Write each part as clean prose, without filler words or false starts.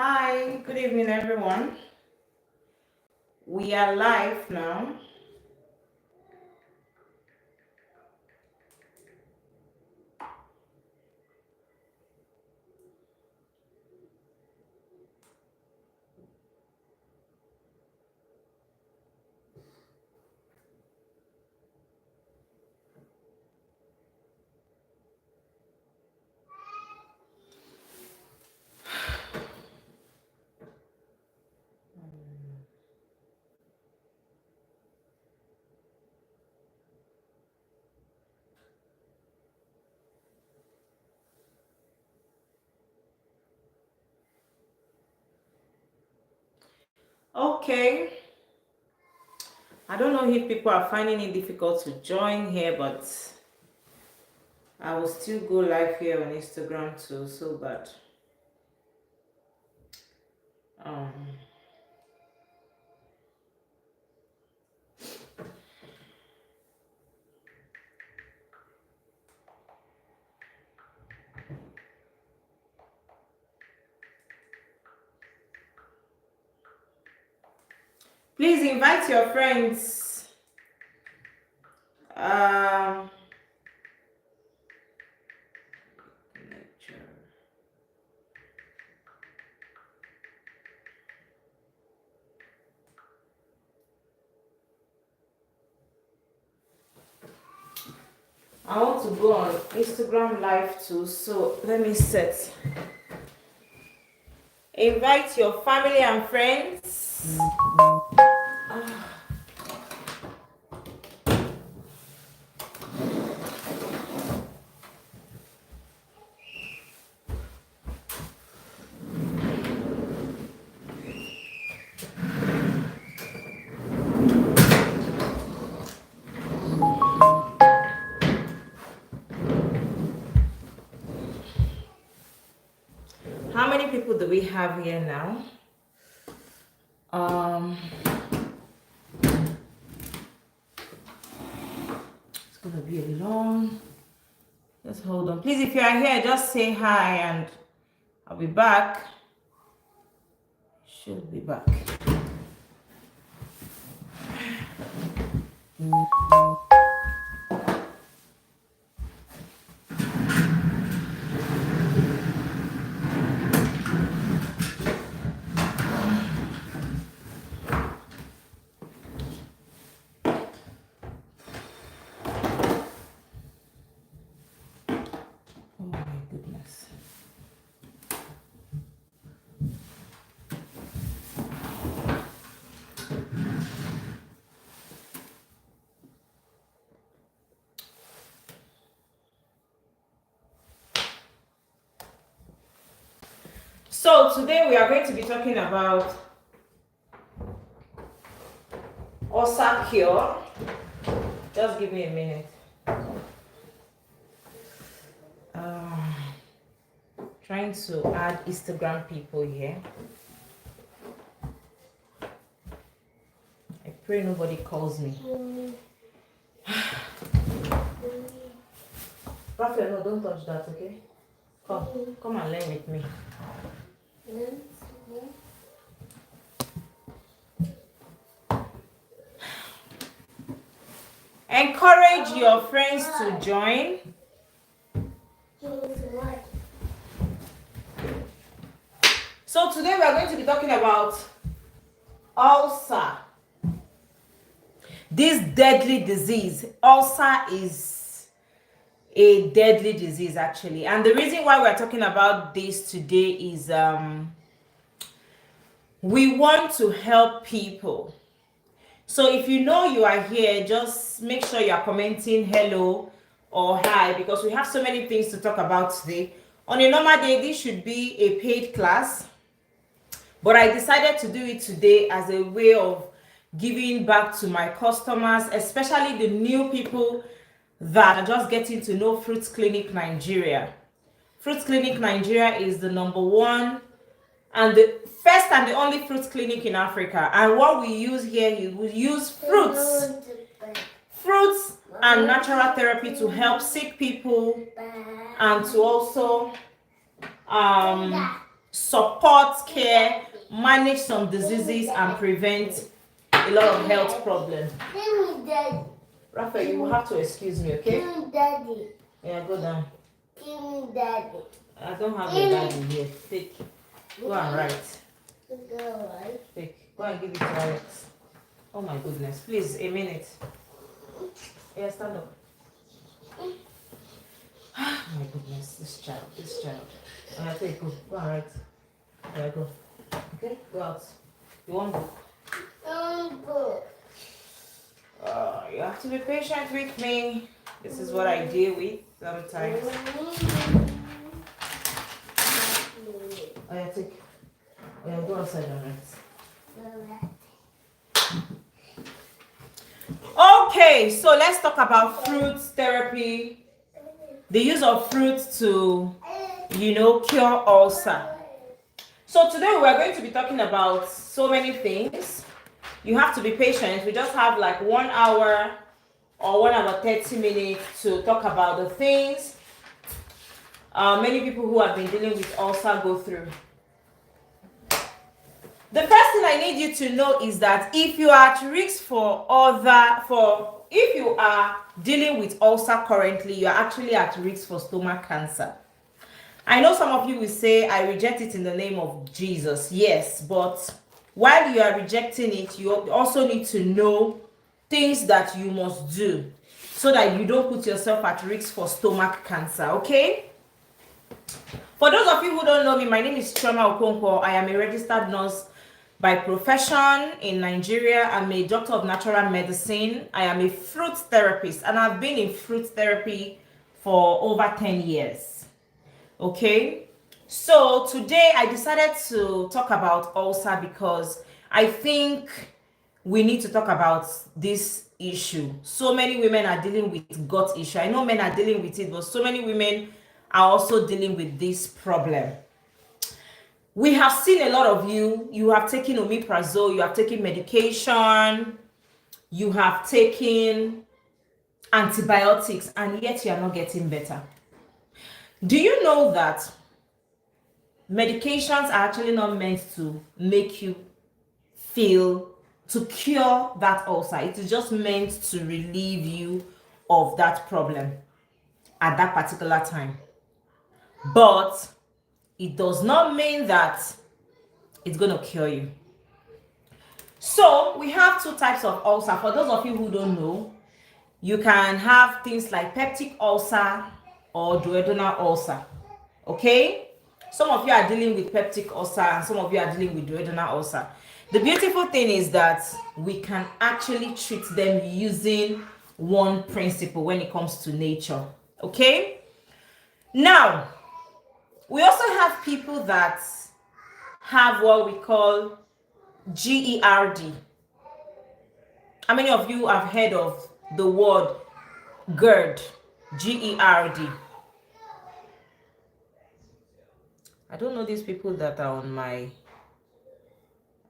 Hi, good evening, everyone. We are live now. Okay, I don't know if people are finding it difficult to join here, but I will still go live here on Instagram too, so that um please invite your friends. Um I want to go on Instagram live too, so let me set. Invite your family and friends. How many people do we have here now? It's gonna be a long. Just hold on, please. If you are here, just say hi, and I'll be back. Should be back. Oh my goodness. So today we are going to be talking about ulcer cure. Just give me a minute. Trying to add Instagram people here. I pray nobody calls me. Raphael, no, don't touch that, okay? Come and learn with me. Encourage your friends to join. So today we are going to be talking about ulcer. This deadly disease. Ulcer is a deadly disease actually. And the reason why we're talking about this today is we want to help people. So if you know you are here, just make sure you are commenting hello or hi, because we have so many things to talk about today. On a normal day, this should be a paid class, but I decided to do it today as a way of giving back to my customers, especially the new people that are just getting to know Fruits Clinic Nigeria. Fruits Clinic Nigeria is the #1 and the first and the only fruits clinic in Africa. And what we use here is we use fruits and natural therapy to help sick people and to also support care, manage some diseases, and prevent a lot of health problems. Raphael, you will have to excuse me, okay? Daddy. Yeah, go down. Give me daddy. I don't have a daddy here. Take. Go and write. Take. Go and give it to Alex. Oh my goodness. Please, a minute. Yeah, stand up. Oh my goodness, this child. Take, go and write. Yeah, go. Okay, go out. You want book? Book. You have to be patient with me. This is what I deal with sometimes. Oh yeah, take. Oh yeah, go outside and write. Okay, so let's talk about fruit therapy. The use of fruits to, cure ulcer. So today we're going to be talking about so many things. You have to be patient. We just have like 1 hour or 1 hour 30 minutes to talk about the things many people who have been dealing with ulcer go through. The first thing I need you to know is that if you are at risk if you are dealing with ulcer currently, you are actually at risk for stomach cancer. I know some of you will say, I reject it in the name of Jesus. Yes, but while you are rejecting it, you also need to know things that you must do so that you don't put yourself at risk for stomach cancer, okay? For those of you who don't know me, my name is Chioma Okonkwo. I am a registered nurse by profession in Nigeria. I'm a doctor of natural medicine. I am a fruit therapist, and I've been in fruit therapy for over 10 years. Okay? So today I decided to talk about ulcer because I think we need to talk about this issue. So many women are dealing with gut issue. I know men are dealing with it, but so many women are also dealing with this problem. We have seen a lot of you have taken omeprazole, you have taken medication, you have taken antibiotics, and yet you are not getting better. Do you know that medications are actually not meant to make you to cure that ulcer? It is just meant to relieve you of that problem at that particular time. But it does not mean that it's going to cure you. So we have two types of ulcer. For those of you who don't know, you can have things like peptic ulcer or duodenal ulcer. Okay? Some of you are dealing with peptic ulcer and some of you are dealing with duodenal ulcer. The beautiful thing is that we can actually treat them using one principle when it comes to nature. Okay? Now, we also have people that have what we call GERD. How many of you have heard of the word GERD? GERD. I don't know these people that are on my...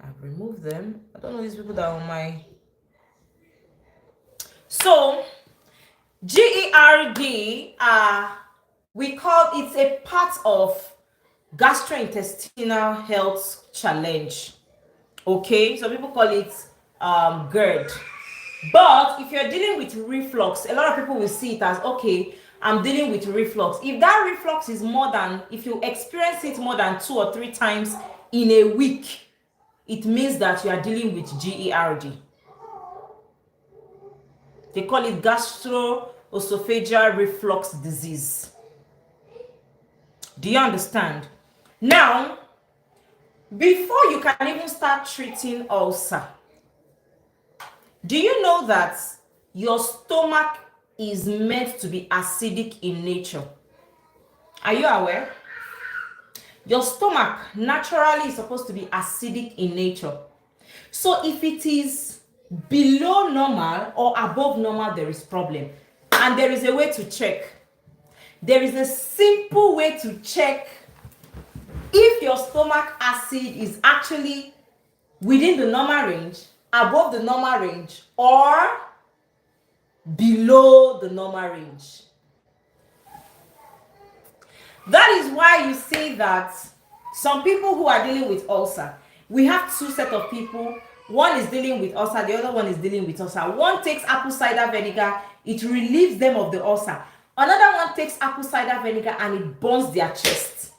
I've removed them. I don't know these people that are on my... So, GERD, we call it's a part of gastrointestinal health challenge. Okay, so people call it GERD. But if you're dealing with reflux, a lot of people will see it as, okay, I'm dealing with reflux. If that reflux is if you experience it more than 2 or 3 times in a week, it means that you are dealing with GERD. They call it gastroesophageal reflux disease. Do you understand? Now, before you can even start treating ulcer, do you know that your stomach is meant to be acidic in nature? Are you aware? Your stomach naturally is supposed to be acidic in nature. So if it is below normal or above normal, there is problem. And there is a way to check. There is a simple way to check if your stomach acid is actually within the normal range, above the normal range, or below the normal range. That is why you see that Some people who are dealing with ulcer, we have two set of people. One is dealing with ulcer, the other one is dealing with ulcer. One takes apple cider vinegar, it relieves them of the ulcer. Another one takes apple cider vinegar and it burns their chest.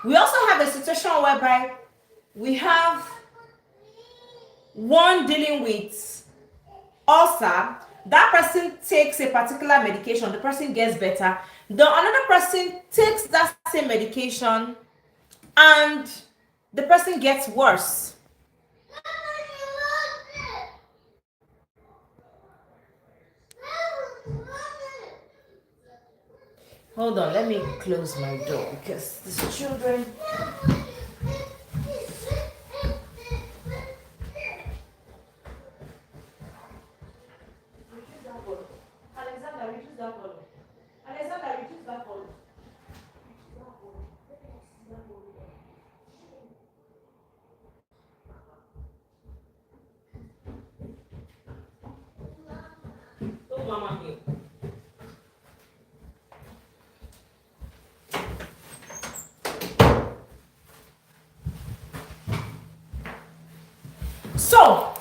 We also have a situation whereby we have one dealing with ulcer. That person takes a particular medication, the person gets better. The another person takes that same medication and the person gets worse. Hold on, let me close my door because these children. Alexander, reduce that volume. Alexander, reduce that volume. Don't mama here. So,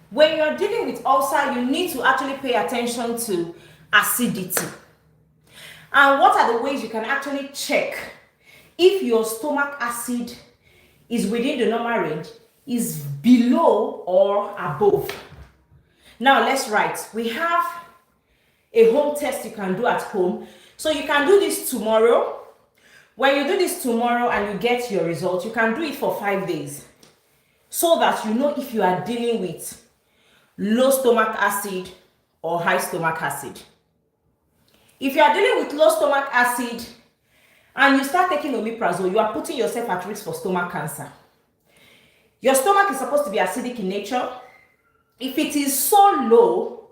when you're dealing with ulcer, you need to actually pay attention to acidity. And what are the ways you can actually check if your stomach acid is within the normal range, is below or above? Now let's write. We have a home test you can do at home. So you can do this tomorrow. When you do this tomorrow and you get your result, you can do it for 5 days so that you know if you are dealing with low stomach acid or high stomach acid. If you are dealing with low stomach acid and you start taking omeprazole, you are putting yourself at risk for stomach cancer. Your stomach is supposed to be acidic in nature. If it is so low,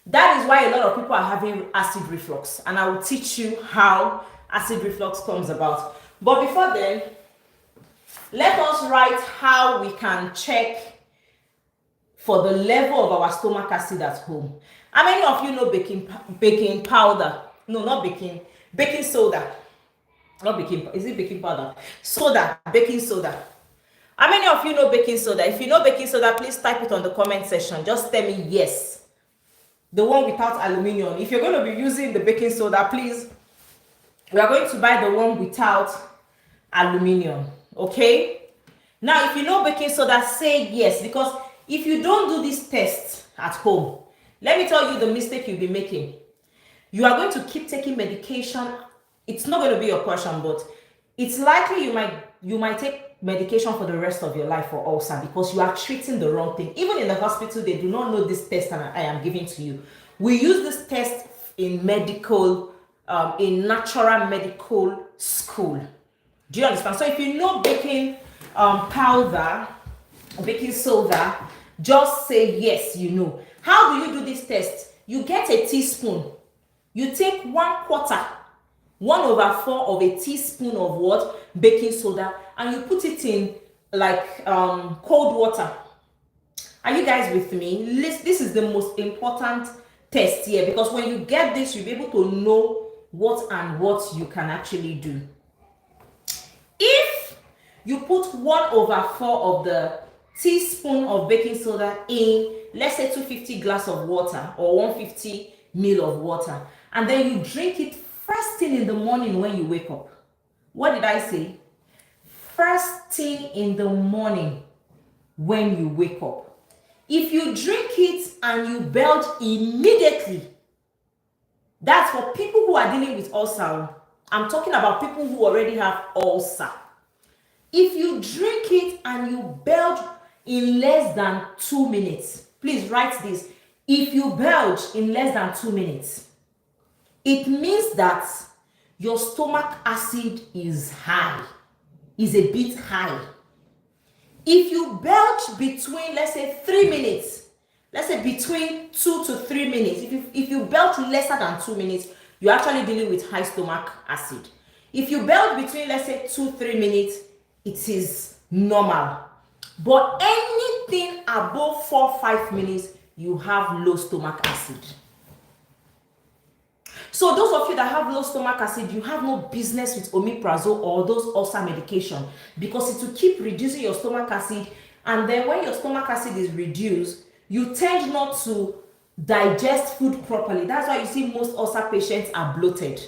that is why a lot of people are having acid reflux, and I will teach you how acid reflux comes about. But before then, let us write how we can check for the level of our stomach acid at home. How many of you know baking powder? No, not baking soda. Not baking, is it baking powder? Soda, baking soda. How many of you know baking soda? If you know baking soda, please type it on the comment section. Just tell me yes. The one without aluminium. If you're going to be using the baking soda, please, we are going to buy the one without aluminium. Okay? Now, if you know baking soda, say yes, because if you don't do this test at home, let me tell you the mistake you'll be making. You are going to keep taking medication. It's not going to be your question, but it's likely you might take medication for the rest of your life for ulcer because you are treating the wrong thing. Even in the hospital, they do not know this test I am giving to you. We use this test in medical, in natural medical school. Do you understand? So if you know baking powder, baking soda, just say yes, you know. How do you do this test? You get a teaspoon. You take 1/4, 1/4 of a teaspoon of what? Baking soda, and you put it in like cold water. Are you guys with me? This is the most important test here, because when you get this, you'll be able to know what you can actually do. If you put 1/4 of the teaspoon of baking soda in, let's say 250 glass of water or 150 ml of water, and then you drink it first thing in the morning when you wake up. What did I say? First thing in the morning when you wake up. If you drink it and you belch immediately, that's for people who are dealing with ulcer. I'm talking about people who already have ulcer. If you drink it and you belch in less than 2 minutes, please write this. If you belch in less than 2 minutes, it means that your stomach acid is high, is a bit high. If you belch between, let's say 3 minutes, let's say between 2 to 3 minutes, if you belch lesser than 2 minutes, you're actually dealing with high stomach acid. If you belch between, let's say 2-3 minutes, it is normal. But anything above 4-5 minutes, you have low stomach acid. So those of you that have low stomach acid, you have no business with omeprazole or those ulcer medication, because it will keep reducing your stomach acid, and then when your stomach acid is reduced, you tend not to digest food properly. That's why you see most ulcer patients are bloated.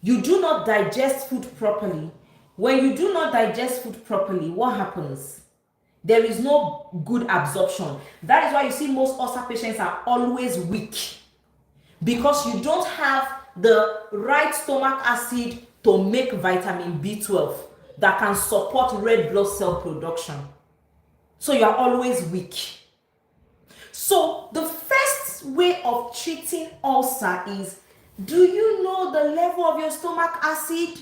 You do not digest food properly. When you do not digest food properly, what happens? There is no good absorption. That is why you see most ulcer patients are always weak, because you don't have the right stomach acid to make vitamin B12 that can support red blood cell production. So you are always weak. So the first way of treating ulcer is, do you know the level of your stomach acid?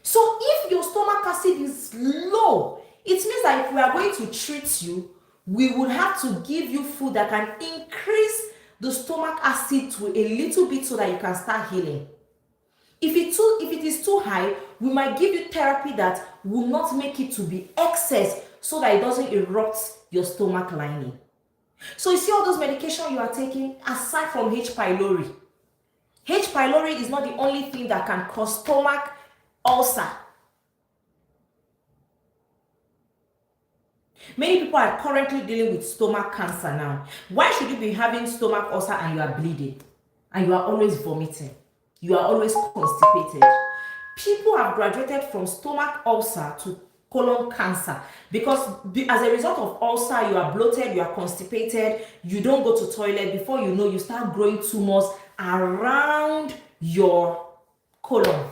So if your stomach acid is low, it means that if we are going to treat you, we would have to give you food that can increase the stomach acid to a little bit so that you can start healing. If it is too high, we might give you therapy that will not make it to be excess so that it doesn't erupt your stomach lining. So you see all those medications you are taking, aside from H. pylori. H. pylori is not the only thing that can cause stomach ulcer. Many people are currently dealing with stomach cancer now. Why should you be having stomach ulcer and you are bleeding? And you are always vomiting? You are always constipated? People have graduated from stomach ulcer to colon cancer because as a result of ulcer, you are bloated, you are constipated, you don't go to toilet. Before you know, you start growing tumors around your colon.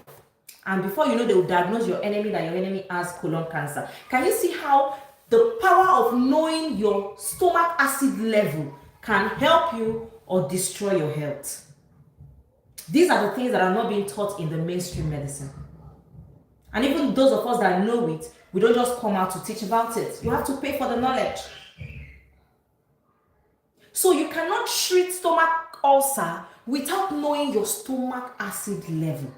And before you know, they will diagnose your enemy that your enemy has colon cancer. Can you see how the power of knowing your stomach acid level can help you or destroy your health? These are the things that are not being taught in the mainstream medicine. And even those of us that know it, we don't just come out to teach about it. You have to pay for the knowledge. So you cannot treat stomach ulcer without knowing your stomach acid level.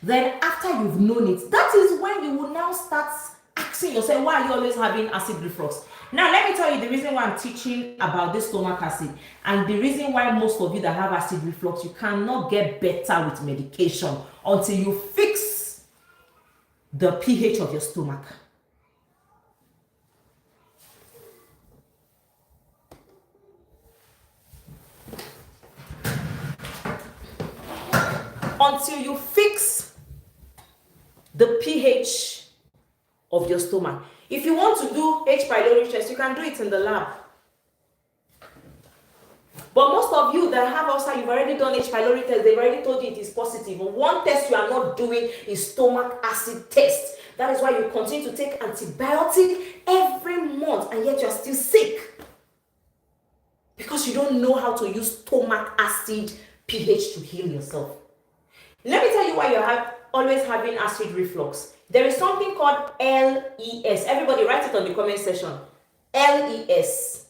Then after you've known it, that is when you will now start asking yourself, why are you always having acid reflux? Now let me tell you the reason why I'm teaching about this stomach acid, and the reason why most of you that have acid reflux, you cannot get better with medication until you fix the pH of your stomach. Until you fix the pH of your stomach. If you want to do H. pylori test, you can do it in the lab. But most of you that have ulcer, you've already done H. pylori test, they've already told you it is positive. One test you are not doing is stomach acid test. That is why you continue to take antibiotic every month and yet you're still sick. Because you don't know how to use stomach acid pH to heal yourself. Let me tell you why you're always having acid reflux. There is something called LES. Everybody write it on the comment section. LES.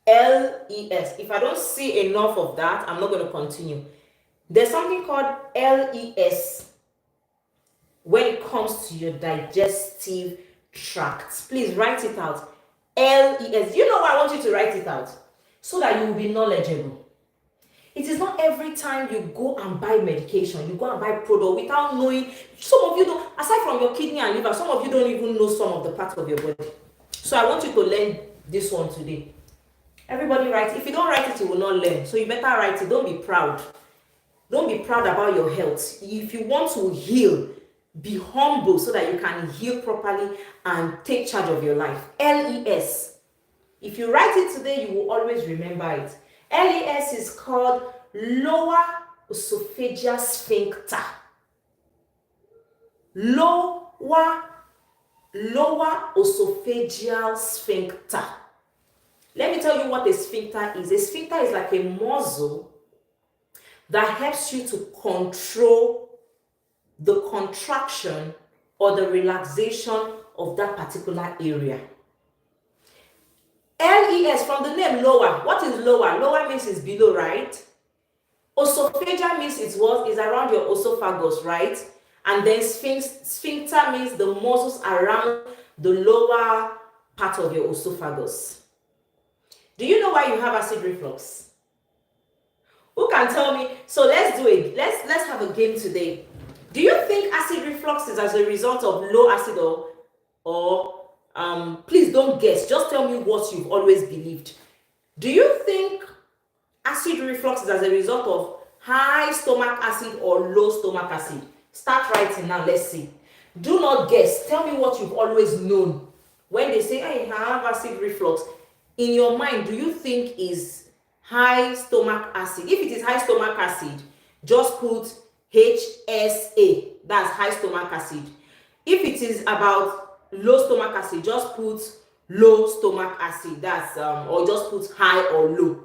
LES. If I don't see enough of that, I'm not going to continue. There's something called LES when it comes to your digestive tract. Please write it out. LES. You know why I want you to write it out? So that you will be knowledgeable. It is not every time you go and buy medication, you go and buy product without knowing. Some of you don't, aside from your kidney and liver, some of you don't even know some of the parts of your body. So I want you to learn this one today. Everybody write. If you don't write it, you will not learn. So you better write it. Don't be proud. Don't be proud about your health. If you want to heal, be humble so that you can heal properly and take charge of your life. LES. If you write it today, you will always remember it. LES is called lower esophageal sphincter. Lower esophageal sphincter. Let me tell you what a sphincter is. A sphincter is like a muscle that helps you to control the contraction or the relaxation of that particular area. LES, from the name lower. What is lower? Lower means it's below, right? Esophageal means it's what is around your esophagus, right? And then sphincter means the muscles around the lower part of your esophagus. Do you know why you have acid reflux? Who can tell me? So let's do it. Let's have a game today. Do you think acid reflux is as a result of low acid or please don't guess. Just tell me what you've always believed. Do you think acid reflux is as a result of high stomach acid or low stomach acid? Start writing now. Let's see. Do not guess. Tell me what you've always known. When they say, hey, I have acid reflux, in your mind, do you think is high stomach acid? If it is high stomach acid, just put HSA. That's high stomach acid. If it is about low stomach acid, just put low stomach acid. That's or just put high or low.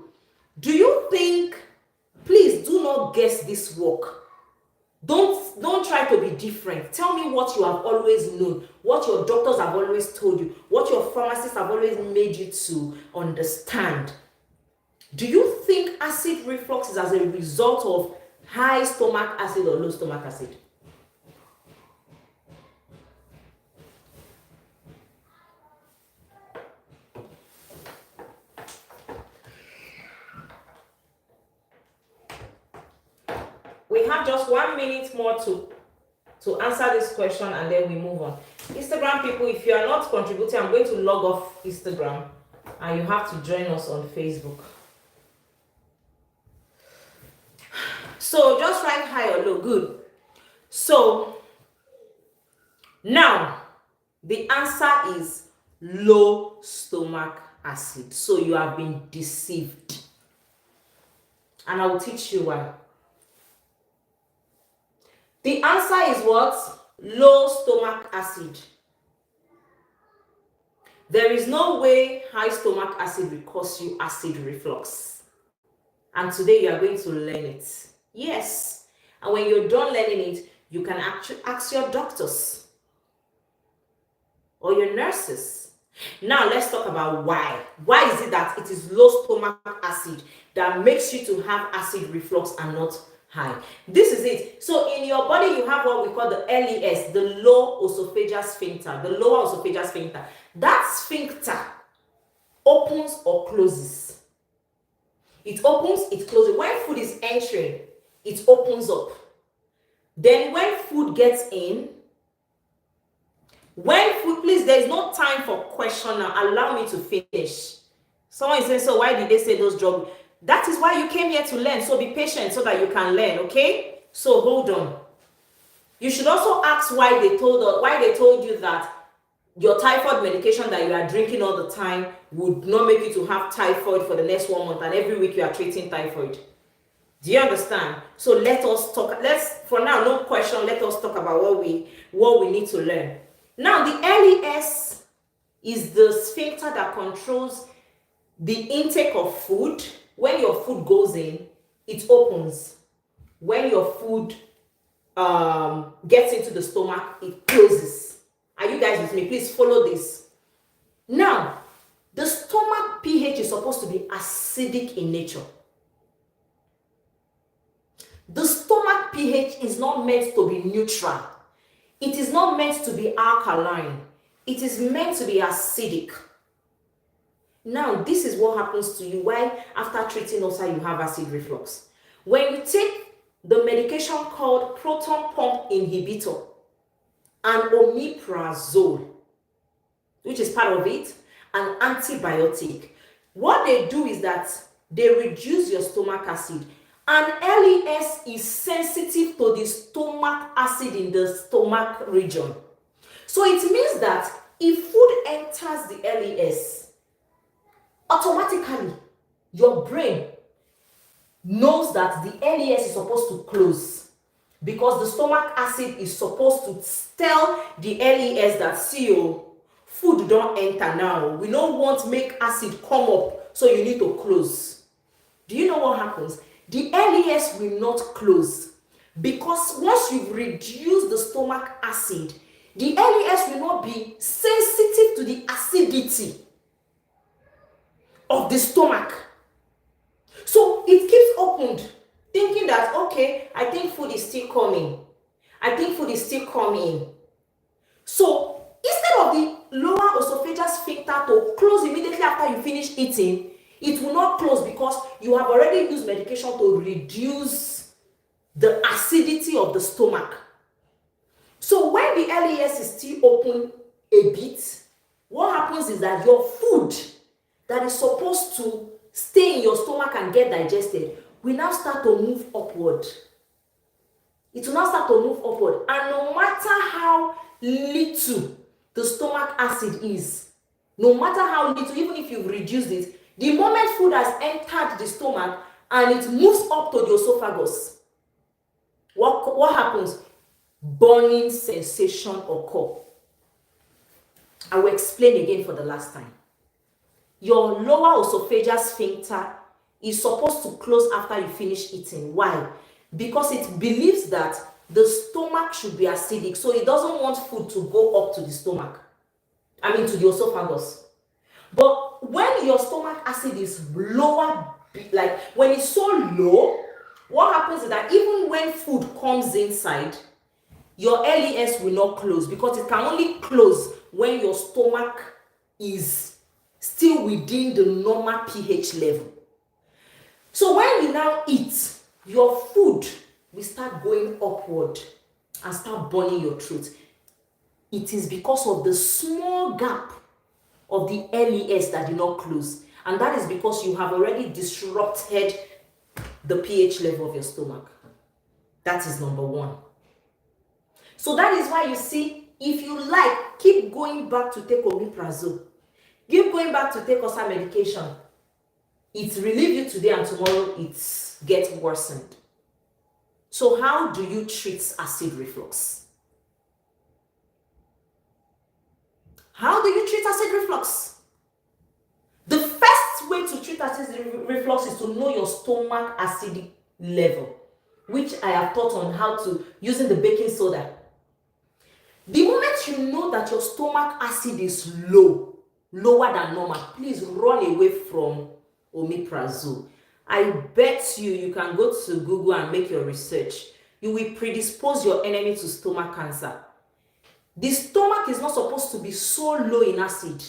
Do you think, please do not guess this work. Don't try to be different. Tell me what you have always known, what your doctors have always told you, what your pharmacists have always made you to understand. Do you think acid reflux is as a result of high stomach acid or low stomach acid? We have just 1 minute more to answer this question and then we move on. Instagram people, if you are not contributing, I'm going to log off Instagram and you have to join us on Facebook. So just write high or low. Good. So now the answer is low stomach acid. So you have been deceived. And I will teach you why. The answer is what? Low stomach acid. There is no way high stomach acid will cause you acid reflux. And today you are going to learn it. Yes. And when you're done learning it, you can actually ask your doctors or your nurses. Now let's talk about why. Why is it that it is low stomach acid that makes you to have acid reflux and not high? This is it. So in your body, you have what we call the LES, the low esophageal sphincter, the lower esophageal sphincter. That sphincter opens or closes. It opens, it closes. When food is entering, it opens up. Then when food gets in, please, there is no time for question now. Allow me to finish. Someone is saying, so why did they say those drugs? That is why you came here to learn. So be patient so that you can learn, okay? So hold on. You should also ask why they told you that your typhoid medication that you are drinking all the time would not make you to have typhoid for the next 1 month, and every week you are treating typhoid. Do you understand? So let us talk. For now, no question. Let us talk about what we need to learn. Now, the LES is the sphincter that controls the intake of food. When your food goes in, it opens. When your food gets into the stomach, it closes. Are you guys with me? Please follow this. Now, the stomach pH is supposed to be acidic in nature. The stomach pH is not meant to be neutral. It is not meant to be alkaline. It is meant to be acidic. Now, this is what happens to you. Why after treating ulcer you have acid reflux. When you take the medication called proton pump inhibitor and omeprazole, which is part of it, an antibiotic, what they do is that they reduce your stomach acid. And LES is sensitive to the stomach acid in the stomach region. So it means that if food enters the LES, automatically your brain knows that the LES is supposed to close, because the stomach acid is supposed to tell the LES that, see, food don't enter now. We don't want to make acid come up, so you need to close. Do you know what happens? The LES will not close, because once you've reduced the stomach acid, the LES will not be sensitive to the acidity of the stomach. So it keeps opened, thinking that, okay, I think food is still coming. I think food is still coming. So instead of the lower esophageal sphincter to close immediately after you finish eating, It will not close because you have already used medication to reduce the acidity of the stomach. So when the LES is still open a bit, what happens is that your food that is supposed to stay in your stomach and get digested will now start to move upward. It will now start to move upward. And no matter how little the stomach acid is, no matter how little, even if you've reduced it, the moment food has entered the stomach and it moves up to the esophagus, what happens? Burning sensation occur. I will explain again for the last time. Your lower esophageal sphincter is supposed to close after you finish eating. Why? Because it believes that the stomach should be acidic, so it doesn't want food to go up to the stomach. To the esophagus. But when your stomach acid is lower, like when it's so low, what happens is that even when food comes inside, your LES will not close, because it can only close when your stomach is still within the normal pH level. So when you now eat, your food will start going upward and start burning your throat. It is because of the small gap of the LES that did not close. And that is because you have already disrupted the pH level of your stomach. That is number one. So that is why you see, if you like, keep going back to take omeprazole. Keep going back to take ulcer medication. It relieves you today and tomorrow it gets worsened. So how do you treat acid reflux? How do you treat acid reflux? The first way to treat acid reflux is to know your stomach acidic level, which I have taught on how to using the baking soda. The moment you know that your stomach acid is lower than normal, please run away from omeprazole. I bet you can go to Google and make your research. You will predispose your enemy to stomach cancer. The stomach is not supposed to be so low in acid.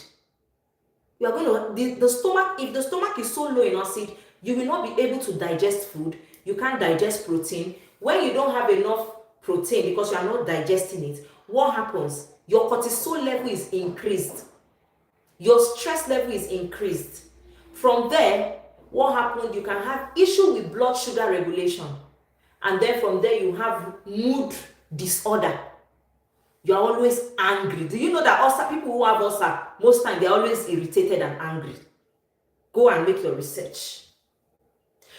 You are going to the stomach. If the stomach is so low in acid, you will not be able to digest food. You can't digest protein. When you don't have enough protein because you are not digesting it, what happens? Your cortisol level is increased. Your stress level is increased. From there, what happens? You can have issue with blood sugar regulation, and then from there you have mood disorder. You are always angry. Do you know that ulcer, people who have ulcer, most times they are always irritated and angry? Go and make your research.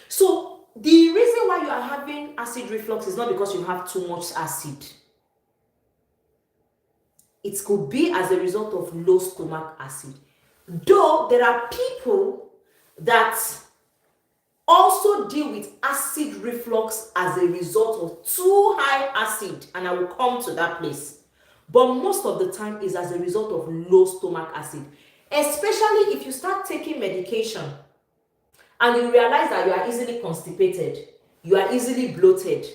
So the reason why you are having acid reflux is not because you have too much acid. It could be as a result of low stomach acid. Though there are people that also deal with acid reflux as a result of too high acid, and I will come to that place. But most of the time is as a result of low stomach acid, especially if you start taking medication and you realize that you are easily constipated, you are easily bloated,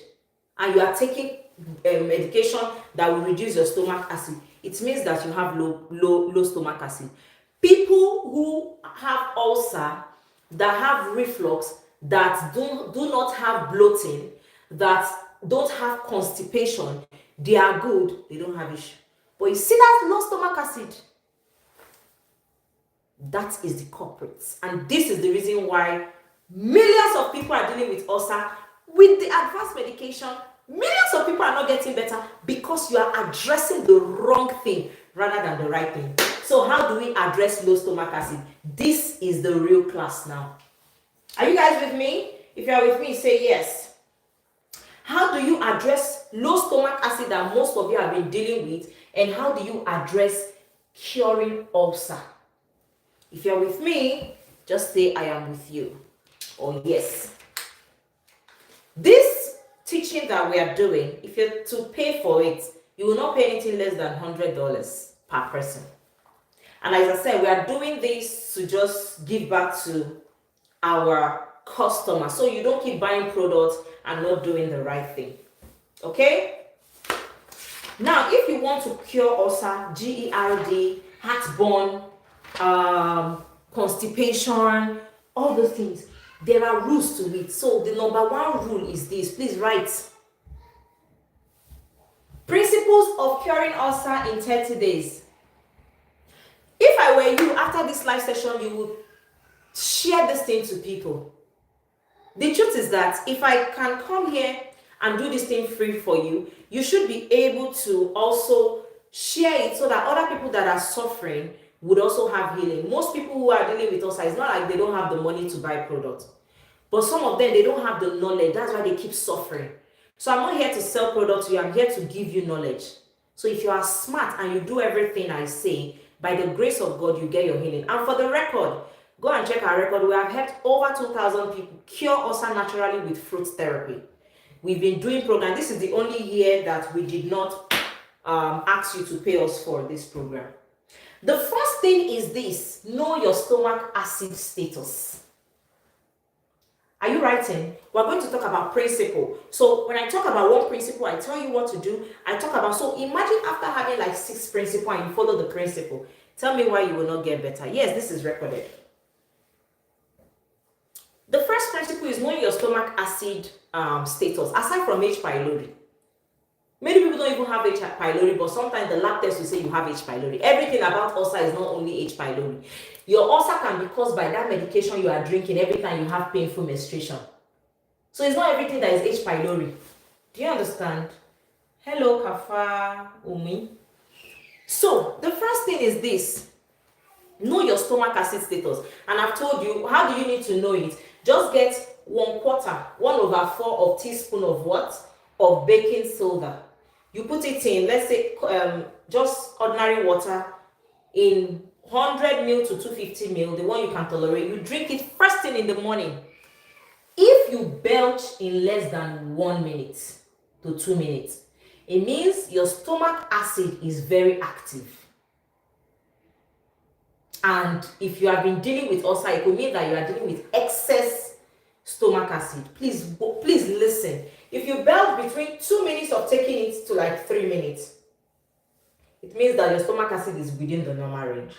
and you are taking medication that will reduce your stomach acid. It means that you have low stomach acid. People who have ulcer, that have reflux, that do not have bloating, that don't have constipation, they are good, they don't have issue. But you see that low stomach acid, that is the culprit. And this is the reason why millions of people are dealing with ulcer with the advanced medication. Millions of people are not getting better because you are addressing the wrong thing rather than the right thing. So how do we address low stomach acid? This is the real class now. Are you guys with me? If you are with me, say yes. How do you address low stomach acid that most of you have been dealing with, and how do you address curing ulcer? If you're with me, just say I am with you, or yes. This teaching that we are doing, if you're to pay for it, you will not pay anything less than $100 per person. And as I said, we are doing this to just give back to our customers, so you don't keep buying products and not doing the right thing. Okay? Now, if you want to cure ulcer, GERD, heartburn, constipation, All those things. There are rules to it. So the number one rule is this. Please write. Principles of curing ulcer in 30 days. If I were you, after this live session, you would share this thing to people. The truth is that if I can come here and do this thing free for you, you should be able to also share it so that other people that are suffering would also have healing. Most people who are dealing with ulcer, it's not like they don't have the money to buy products, but some of them, they don't have the knowledge. That's why they keep suffering. So I'm not here to sell products to you. I'm here to give you knowledge. So if you are smart and you do everything I say, by the grace of God, you get your healing. And for the record, go and check our record. We have helped over 2,000 people cure ulcer naturally with fruit therapy. We've been doing program. This is the only year that we did not ask you to pay us for this program. The first thing is this: know your stomach acid status. Are you writing? We're going to talk about principle. So when I talk about one principle, I tell you what to do. I talk about, so imagine after having like 6 principles and you follow the principle. Tell me why you will not get better. Yes, this is recorded. The first principle is knowing your stomach acid status, aside from H. pylori. Many people don't even have H. pylori, but sometimes the lab test will say you have H. pylori. Everything about ulcer is not only H. pylori. Your ulcer can be caused by that medication you are drinking every time you have painful menstruation. So it's not everything that is H. pylori. Do you understand? Hello, Kafa Umi. So the first thing is this: know your stomach acid status. And I've told you, how do you need to know it? Just get 1/4 of teaspoon of what? Of baking soda. You put it in, let's say, just ordinary water in 100 ml to 250 ml, the one you can tolerate. You drink it first thing in the morning. If you belch in less than 1 minute to 2 minutes, it means your stomach acid is very active. And if you have been dealing with ulcer, it could mean that you are dealing with excess stomach acid. Please listen. If you belch between 2 minutes of taking it to like 3 minutes, it means that your stomach acid is within the normal range.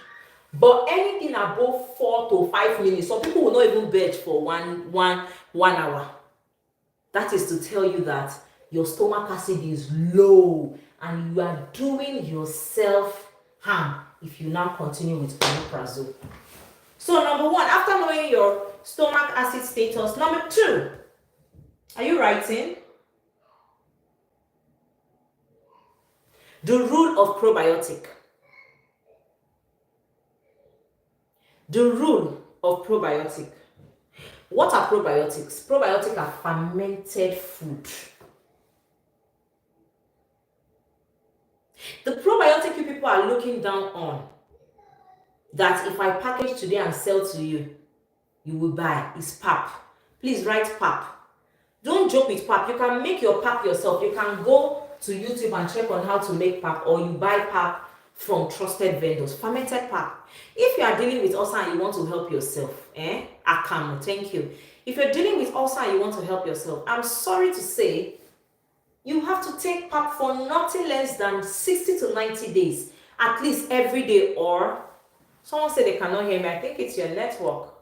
But anything above 4 to 5 minutes, some people will not even belch for one hour. That is to tell you that your stomach acid is low and you are doing yourself harm if you now continue with omeprazole. So number one, after knowing your stomach acid status, number 2, are you writing? The rule of probiotic. The rule of probiotic. What are probiotics? Probiotics are fermented food. The probiotic you people are looking down on, that if I package today and sell to you, you will buy, is pap. Please write pap. Don't joke with pap. You can make your pap yourself. You can go to YouTube and check on how to make pap, or you buy pap from trusted vendors. Fermented pap. If you are dealing with ulcer and you want to help yourself, Akamo, thank you. If you're dealing with ulcer and you want to help yourself, I'm sorry to say, you have to take pap for nothing less than 60 to 90 days, at least every day. Or someone said they cannot hear me. I think it's your network.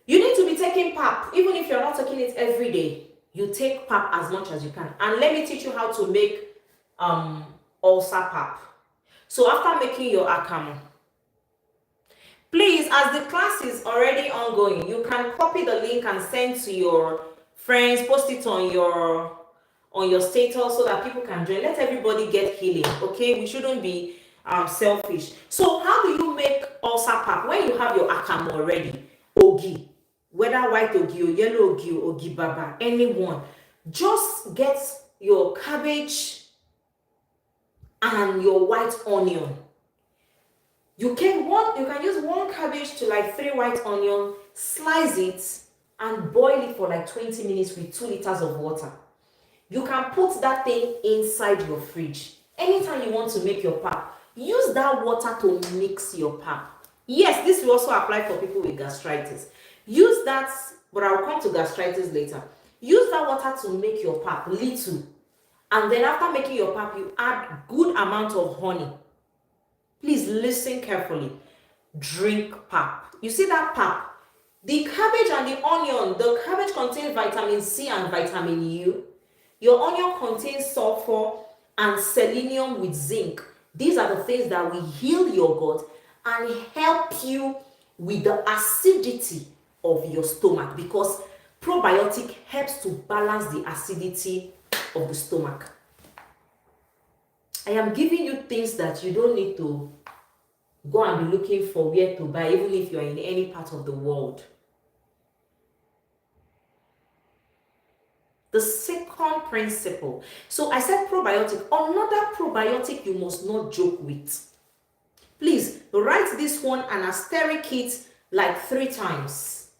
You need to be taking pap, even if you're not taking it every day. You take pap as much as you can. And let me teach you how to make ulcer pap. So after making your akamo, please, as the class is already ongoing, you can copy the link and send to your friends, post it on your status so that people can join. Let everybody get healing, okay? We shouldn't be selfish. So how do you make ulcer pap? When you have your akamo already, ogi, whether white ogi or yellow ogi or ogi baba, anyone, just get your cabbage and your white onion. You can use 1 cabbage to like 3 white onion, slice it and boil it for like 20 minutes with 2 liters of water. You can put that thing inside your fridge. Anytime you want to make your pap, use that water to mix your pap. Yes, this will also apply for people with gastritis. Use that, but I'll come to gastritis later. Use that water to make your pap, little. And then after making your pap, you add good amount of honey. Please listen carefully. drink pap. You see that pap? The cabbage and the onion, the cabbage contains vitamin C and vitamin U. Your onion contains sulfur and selenium with zinc. These are the things that will heal your gut and help you with the acidity of your stomach, because probiotic helps to balance the acidity of the stomach. I am giving you things that you don't need to go and be looking for where to buy, even if you're in any part of the world. The second principle. So I said probiotic. Another probiotic you must not joke with. Please write this one and asterisk it like 3 times.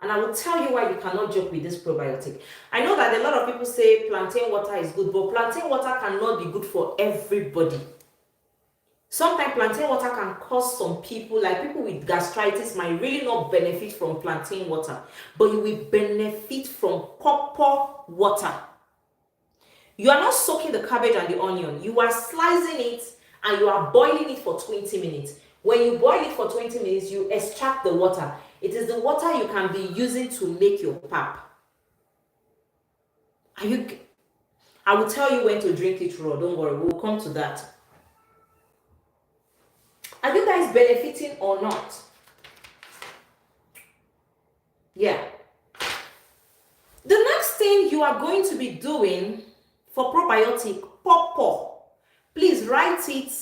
And I will tell you why you cannot joke with this probiotic. I know that a lot of people say plantain water is good, but plantain water cannot be good for everybody. Sometimes plantain water can cause some people, like people with gastritis, might really not benefit from plantain water, but you will benefit from pawpaw water. You are not soaking the cabbage and the onion. You are slicing it and you are boiling it for 20 minutes. When you boil it for 20 minutes, you extract the water. It is the water you can be using to make your pap. I will tell you when to drink it raw. Don't worry, we'll come to that. Are you guys benefiting or not? Yeah. The next thing you are going to be doing for probiotic, pawpaw. Please write it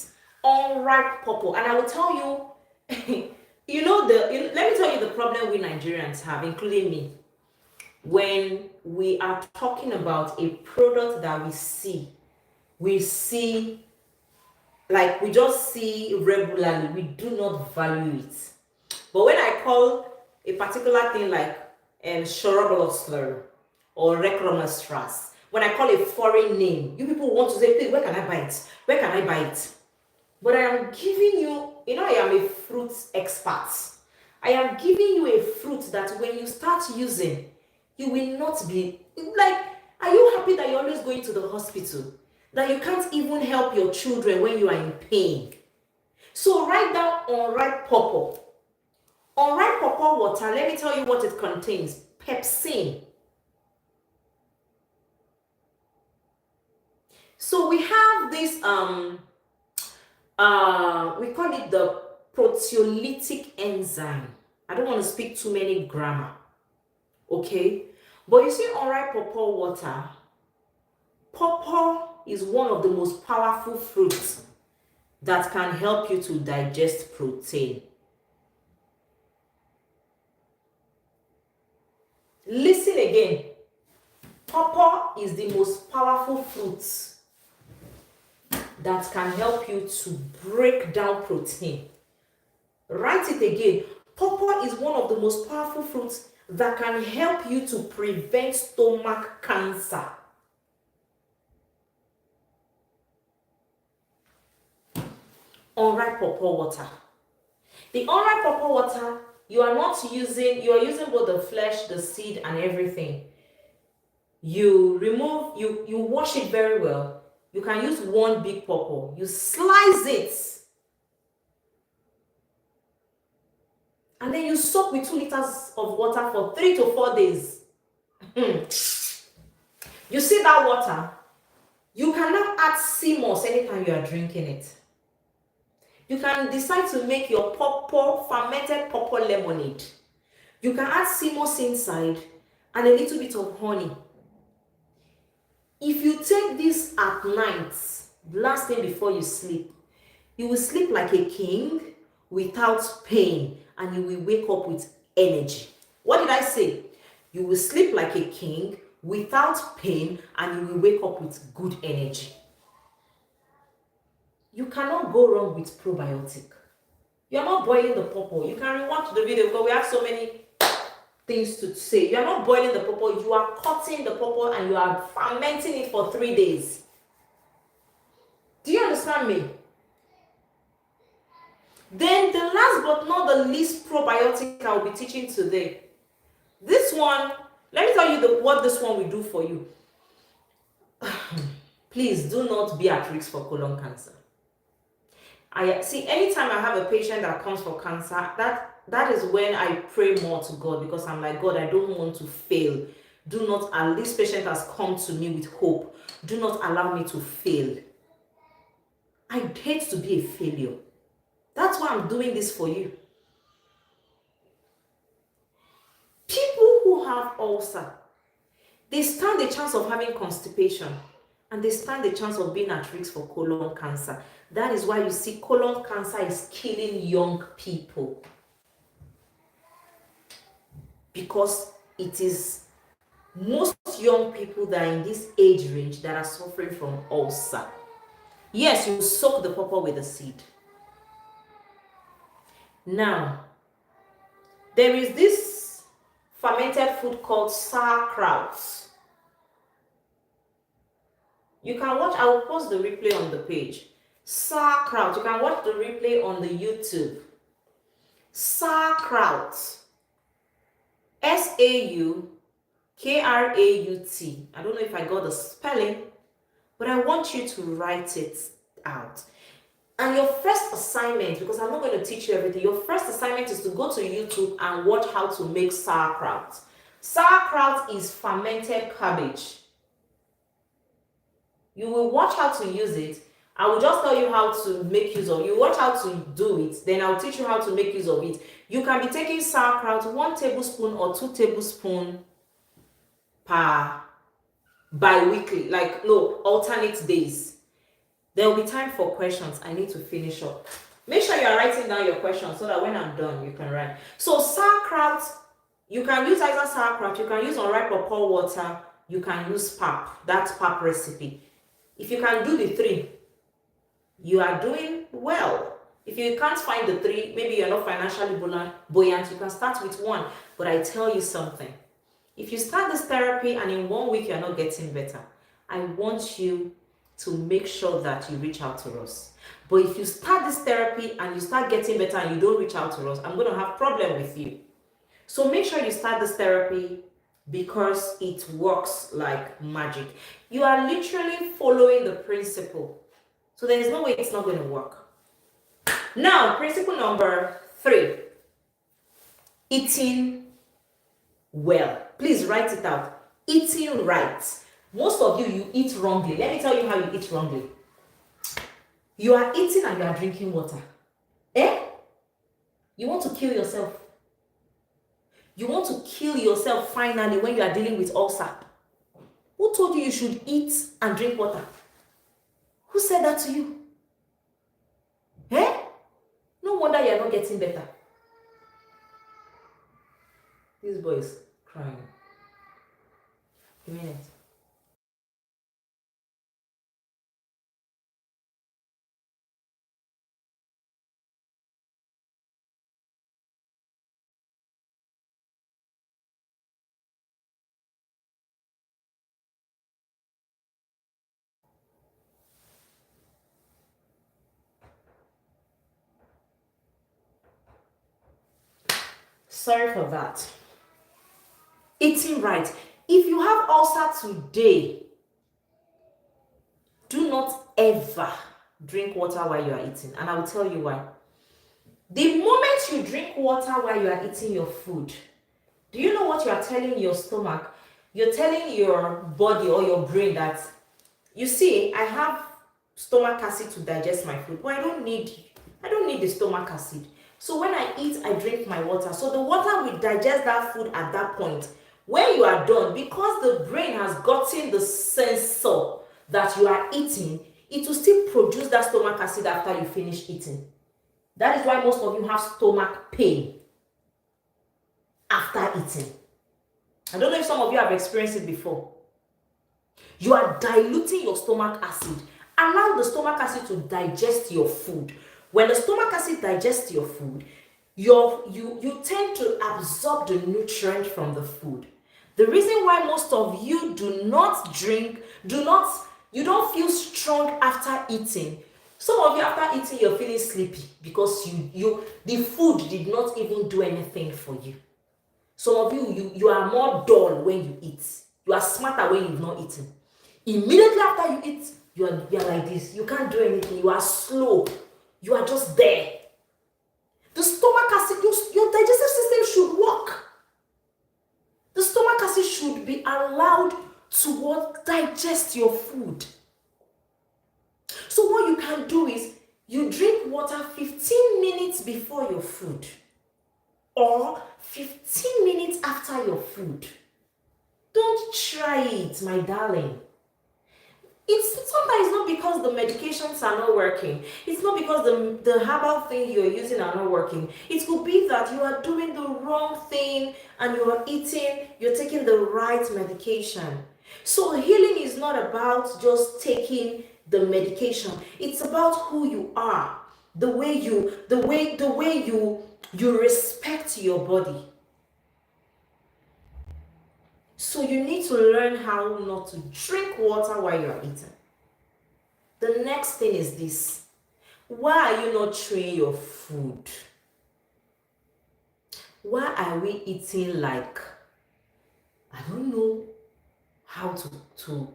unripe pawpaw. And I will tell you, let me tell you the problem we Nigerians have, including me. When we are talking about a product that we see, like we just see regularly, we do not value it. But when I call a particular thing like ulcer or reclomastras, when I call a foreign name, you people want to say, please, where can I buy it? Where can I buy it? But I am giving you, I am a fruit expert. I am giving you a fruit that when you start using, you will not be, like, are you happy that you're always going to the hospital? That you can't even help your children when you are in pain? So write down unripe pawpaw. Unripe pawpaw water, let me tell you what it contains. Pepsin. So we have this, we call it the proteolytic enzyme. I don't want to speak too many grammar, okay? But you see unripe pawpaw water, pawpaw is one of the most powerful fruits that can help you to digest protein. Listen again. Pawpaw is the most powerful fruit that can help you to break down protein. Write it again. Pawpaw is one of the most powerful fruits that can help you to prevent stomach cancer. Unripe pawpaw water. The unripe pawpaw water, you are using both the flesh, the seed, and everything. You wash it very well. You can use one big pawpaw. You slice it. And then you soak with 2 liters of water for 3 to 4 days. You see that water? You cannot add sea moss anytime you are drinking it. You can decide to make your fermented pawpaw lemonade. You can add sea moss inside and a little bit of honey. If you take this at night, last thing before you sleep, you will sleep like a king without pain, and you will wake up with energy. What did I say? You will sleep like a king without pain, and you will wake up with good energy. You cannot go wrong with probiotic. You're not boiling the pawpaw. You can rewatch the video because we have so many things to say. You are not boiling the pawpaw. You are cutting the pawpaw and you are fermenting it for 3 days. Do you understand me? Then the last but not the least probiotic I will be teaching today. This one, let me tell you what this one will do for you. Please do not be at risk for colon cancer. I see anytime I have a patient that comes for cancer, that is when I pray more to God, because I'm like, God, I don't want to fail. Do not, and this patient has come to me with hope. Do not allow me to fail. I hate to be a failure. That's why I'm doing this for you. People who have ulcer, they stand a chance of having constipation, and they stand a chance of being at risk for colon cancer. That is why you see colon cancer is killing young people, because it is most young people that are in this age range that are suffering from ulcer. Yes, you soak the pawpaw with the seed. Now, there is this fermented food called sauerkraut. You can watch, I will post the replay on the page. Sauerkraut, you can watch the replay on the YouTube. Sauerkraut. Saukraut. I don't know if I got the spelling, but I want you to write it out. And your first assignment, because I'm not going to teach you everything, your first assignment is to go to YouTube and watch how to make sauerkraut. Sauerkraut is fermented cabbage. You will watch how to use it. I will just tell you how to make use of it. You watch how to do it, then I'll teach you how to make use of it. You can be taking sauerkraut 1 tablespoon or 2 tablespoons per bi-weekly, like no, alternate days. There will be time for questions. I need to finish up. Make sure you are writing down your questions so that when I'm done, you can write. So sauerkraut, you can use either sauerkraut, you can use unripe or pour water, you can use pap, that's pap recipe. If you can do the 3, you are doing well. If you can't find the 3, maybe you're not financially buoyant, you can start with 1. But I tell you something. If you start this therapy and in 1 week you're not getting better, I want you to make sure that you reach out to us. But if you start this therapy and you start getting better and you don't reach out to us, I'm going to have a problem with you. So make sure you start this therapy, because it works like magic. You are literally following the principle. So there is no way it's not going to work. Now, principle number 3, eating well. Please write it out. Eating right. Most of you eat wrongly. Let me tell you how you eat wrongly. You are eating and you are drinking water. You want to kill yourself. You want to kill yourself finally when you are dealing with ulcer. Who told you you should eat and drink water? Who said that to you? No wonder you're not getting better. This boy is crying. A minute. Sorry for that. Eating right. If you have ulcer today, do not ever drink water while you are eating. And I will tell you why. The moment you drink water while you are eating your food, do you know what you are telling your stomach? You're telling your body or your brain that, you see, I have stomach acid to digest my food, but I don't need the stomach acid. So when I eat, I drink my water. So the water will digest that food at that point. When you are done, because the brain has gotten the sensor that you are eating, it will still produce that stomach acid after you finish eating. That is why most of you have stomach pain after eating. I don't know if some of you have experienced it before. You are diluting your stomach acid. Allow the stomach acid to digest your food. When the stomach acid digests your food, you tend to absorb the nutrient from the food. The reason why most of you do not drink, you don't feel strong after eating. Some of you after eating, you're feeling sleepy because the food did not even do anything for you. Some of you are more dull when you eat. You are smarter when you've not eaten. Immediately after you eat, you are like this. You can't do anything. You are slow. You are just there. The stomach acid, your digestive system should work. The stomach acid should be allowed to what? Digest your food. So what you can do is you drink water 15 minutes before your food or 15 minutes after your food. Don't try it, my darling. It's sometimes not because the medications are not working. It's not because the herbal thing you're using are not working. It could be that you are doing the wrong thing and you're taking the right medication. So healing is not about just taking the medication. It's about who you are, the way you respect your body. So you need to learn how not to drink water while you're eating. The next thing is this. Why are you not chewing your food? Why are we eating like, I don't know how to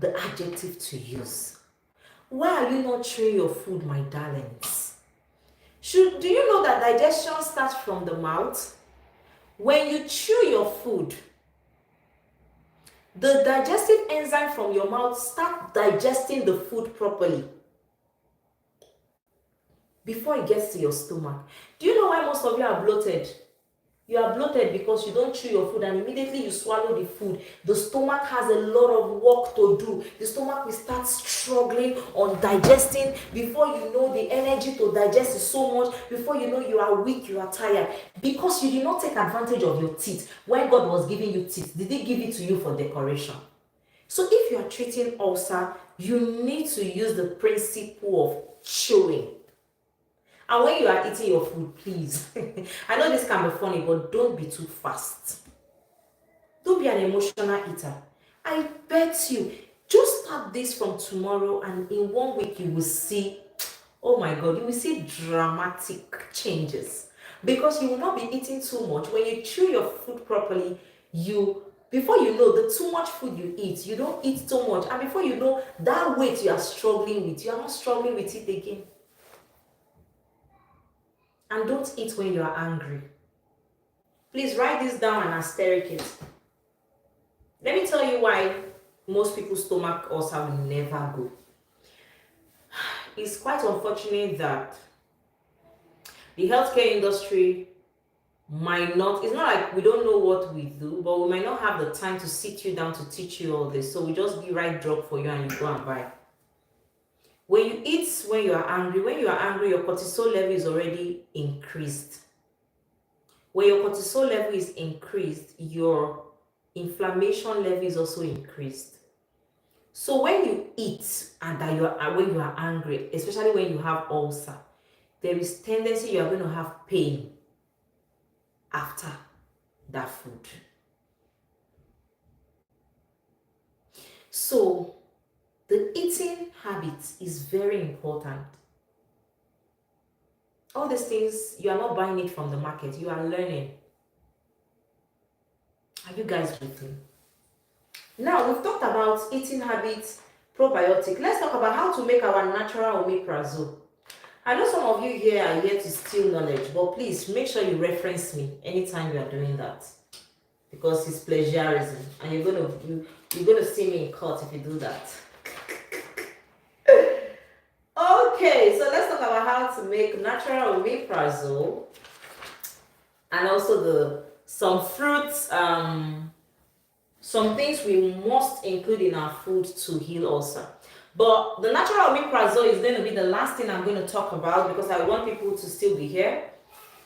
the adjective to use. Why are you not chewing your food, my darlings? Do you know that digestion starts from the mouth? When you chew your food, the digestive enzyme from your mouth start digesting the food properly before it gets to your stomach. Do you know why most of you are bloated? You are bloated because you don't chew your food and immediately you swallow the food. The stomach has a lot of work to do. The stomach will start struggling on digesting. Before you know, the energy to digest is so much. Before you know, you are weak, you are tired. Because you did not take advantage of your teeth. When God was giving you teeth, did He give it to you for decoration? So if you are treating ulcer, you need to use the principle of chewing. And when you are eating your food, please, I know this can be funny, but don't be too fast. Don't be an emotional eater. I bet you, just start this from tomorrow and in 1 week you will see, oh my God, you will see dramatic changes. Because you will not be eating too much. When you chew your food properly, before you know, the too much food you eat, you don't eat too much. And before you know, that weight you are struggling with, you are not struggling with it again. And don't eat when you are angry. Please write this down and asterisk it. Let me tell you why most people's stomach ulcer will never go. It's quite unfortunate that the healthcare industry might not, it's not like we don't know what we do, but we might not have the time to sit you down to teach you all this. So we just give right drug for you and you go and buy. When you eat when you are angry, your cortisol level is already increased. When your cortisol level is increased, your inflammation level is also increased. So when you eat and when you are angry, especially when you have ulcer, there is tendency you are going to have pain after that food. So the eating habit is very important. All these things, you are not buying it from the market, you are learning. Are you guys with me? Now, we've talked about eating habits, probiotic. Let's talk about how to make our natural omeprazole. I know some of you here are here to steal knowledge, but please make sure you reference me anytime you are doing that. Because it's plagiarism, and you're gonna see me in court if you do that. Okay, so let's talk about how to make natural omeprazole and also some fruits, some things we must include in our food to heal ulcer. But the natural omeprazole is going to be the last thing I'm going to talk about because I want people to still be here.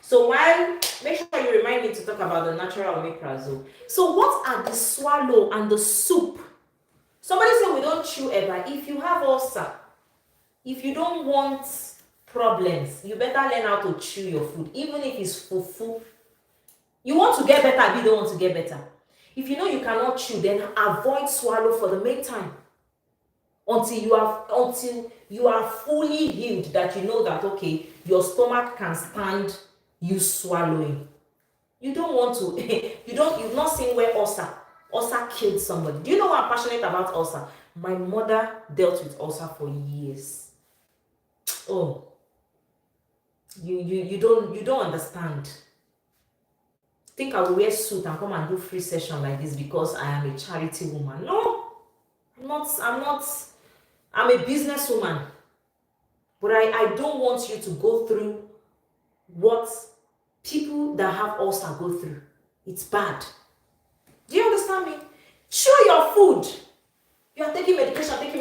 So make sure you remind me to talk about the natural omeprazole. So what are the swallow and the soup? Somebody said we don't chew ever. If you have ulcer, if you don't want problems, you better learn how to chew your food, even if it's fufu. You want to get better, you don't want to get better. If you know you cannot chew, then avoid swallow for the meantime. Until you are fully healed, that you know that okay, your stomach can stand you swallowing. You don't want to, you've not seen where ulcer killed somebody. Do you know why I'm passionate about ulcer? My mother dealt with ulcer for years. Oh, You don't understand. Think I will wear suit and come and do free session like this because I am a charity woman. No, I'm not. I'm a businesswoman. But I don't want you to go through what people that have ulcer go through. It's bad. Do you understand me? Chew your food. You are taking medication, you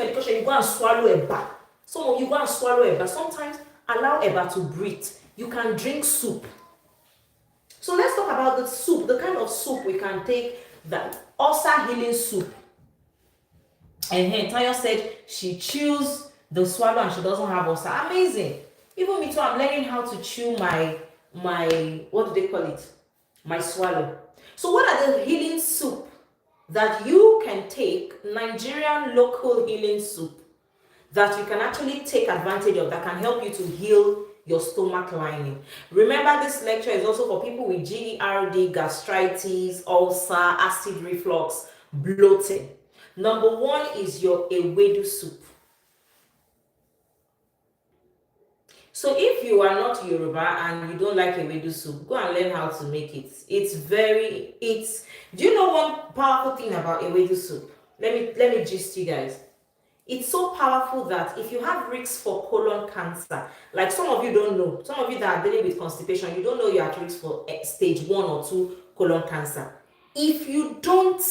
go and swallow a bar. Some of you go and swallow a bar. Sometimes allow a bar to breathe. You can drink soup. So let's talk about the soup, the kind of soup we can take, the ulcer healing soup. And here Tayo said she chews the swallow and she doesn't have ulcer. Amazing. Even me too, I'm learning how to chew my what do they call it? My swallow. So what are the healing soup that you can take, Nigerian local healing soup, that you can actually take advantage of, that can help you to heal your stomach lining? Remember, this lecture is also for people with GERD, gastritis, ulcer, acid reflux, bloating. Number one is your ewedu soup. So if you are not Yoruba and you don't like ewedu soup, go and learn how to make it. Do you know one powerful thing about ewedu soup? Let me gist you guys. It's so powerful that if you have risks for colon cancer, like some of you don't know, some of you that are dealing with constipation, you don't know you're at risk for stage 1 or 2 colon cancer. If you don't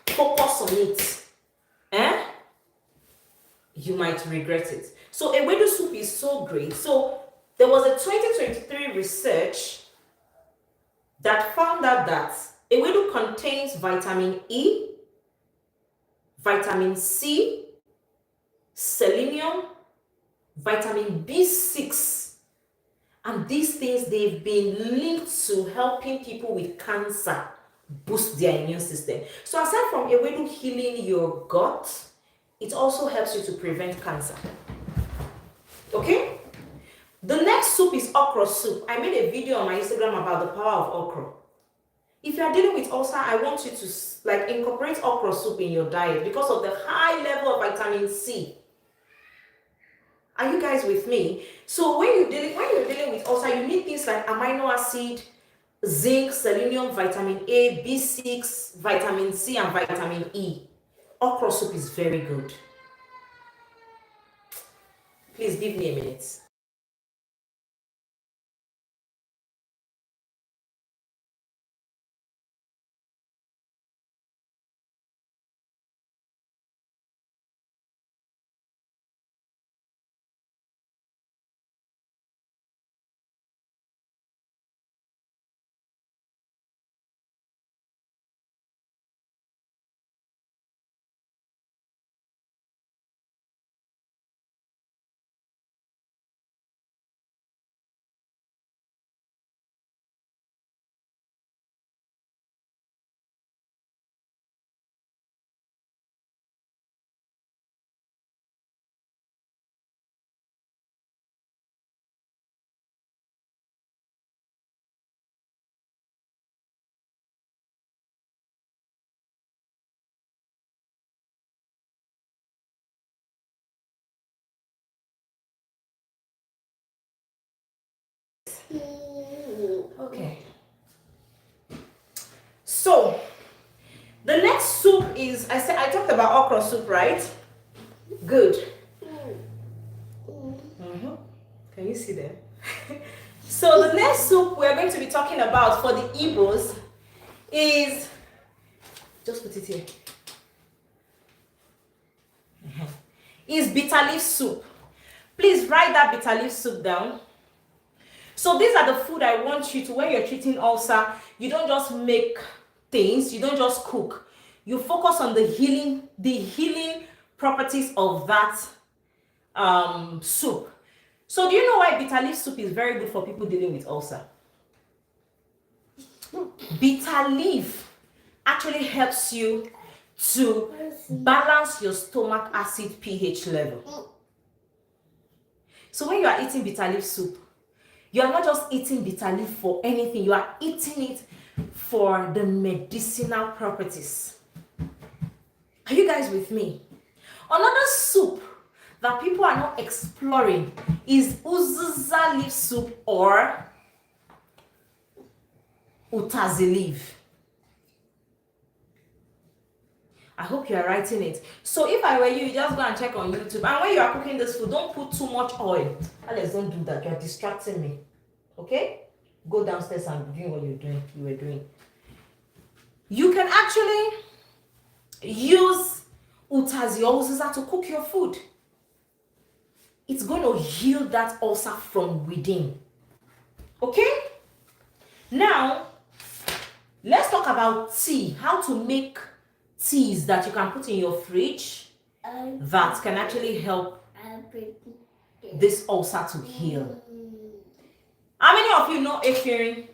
focus on it, you might regret it. So ewedu soup is so great. So there was a 2023 research that found out that ewedu contains vitamin E, vitamin C, selenium, vitamin B6. And these things, they've been linked to helping people with cancer boost their immune system. So aside from ewedu healing your gut, it also helps you to prevent cancer. Okay? The next soup is okra soup. I made a video on my Instagram about the power of okra. If you are dealing with ulcer, I want you to incorporate okra soup in your diet because of the high level of vitamin C. Are you guys with me? So when you're dealing with ulcer, you need things like amino acid, zinc, selenium, vitamin A, B6, vitamin C, and vitamin E. Okra soup is very good. Please give me a minute. Okay. So the next soup is, I talked about okra soup, right? Good. Can you see them? So the next soup we're going to be talking about for the Igbos is, just put it here, is bitter leaf soup. Please write that bitter leaf soup down. So these are the food I want you to, when you're treating ulcer, you don't just make things, you don't just cook. You focus on the healing properties of that soup. So do you know why bitter leaf soup is very good for people dealing with ulcer? Bitter leaf actually helps you to balance your stomach acid pH level. So when you are eating bitter leaf soup, you are not just eating bitter leaf for anything, you are eating it for the medicinal properties. Are you guys with me? Another soup that people are not exploring is uziza leaf soup or utazi leaf. I hope you are writing it. So if I were you, just go and check on YouTube. And when you are cooking this food, don't put too much oil. Alex, don't do that. You are distracting me. Okay? Go downstairs and do what you were doing. You can actually use utazi or uziza to cook your food. It's going to heal that ulcer from within. Okay? Now, let's talk about tea. How to make teas that you can put in your fridge that can actually help this ulcer to heal. How many of you know ephedrine?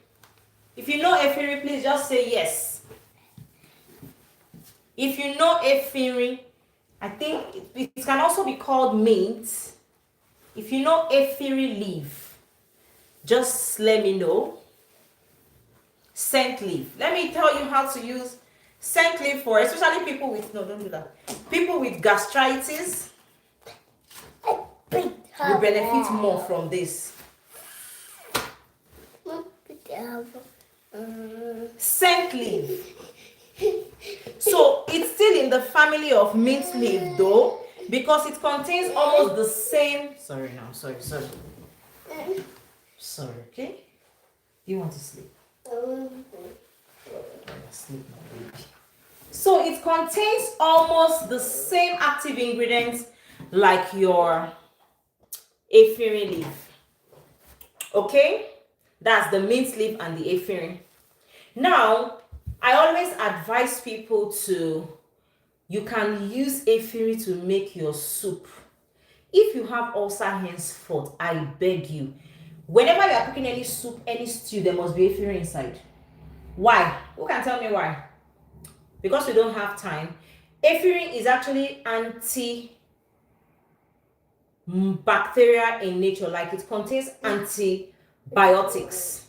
If you know ephedrine, please just say yes. If you know ephedrine, I think it can also be called mint. If you know ephedrine leaf, just let me know. Scent leaf. Let me tell you how to use scent leaf for especially people with, no, don't do that. People with gastritis will benefit more from this. Scent leaf. So it's still in the family of mint leaf though, because it contains almost the same. Sorry, okay? You want to sleep? Sleep, my baby. So it contains almost the same active ingredients like your ephedrine leaf. Okay? That's the mint leaf and the ephedrine. Now, I always advise people you can use ephedrine to make your soup. If you have ulcer henceforth, I beg you, whenever you are cooking any soup, any stew, there must be ephedrine inside. Why? Who can tell me why? Because we don't have time. Ephedrine is actually anti-bacterial in nature, like it contains antibiotics.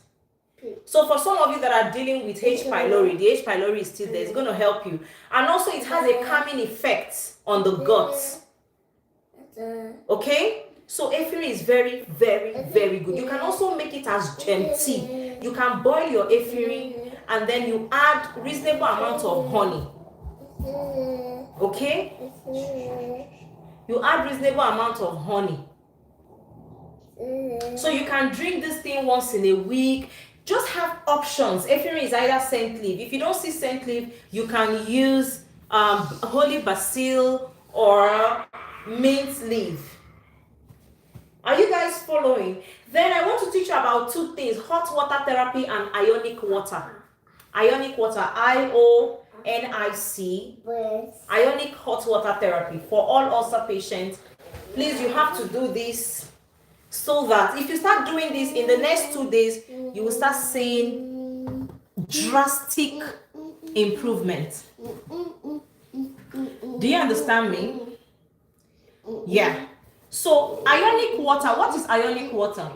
So for some of you that are dealing with H. pylori, the H. pylori is still there. It's going to help you. And also it has a calming effect on the gut. Okay? So ephedrine is very, very, very good. You can also make it as gem tea. You can boil your ephedrine and then you add reasonable amount of honey. Okay? You add reasonable amount of honey. So you can drink this thing once in a week. Just have options. Ephedrine is either scent leaf. If you don't see scent leaf, you can use holy basil or mint leaf. Are you guys following? Then I want to teach you about two things: hot water therapy and ionic water. Ionic water, IONIC. Ionic hot water therapy for all ulcer patients. Please, you have to do this so that if you start doing this in the next 2 days, you will start seeing drastic improvement. Do you understand me? Yeah. So ionic water, what is ionic water?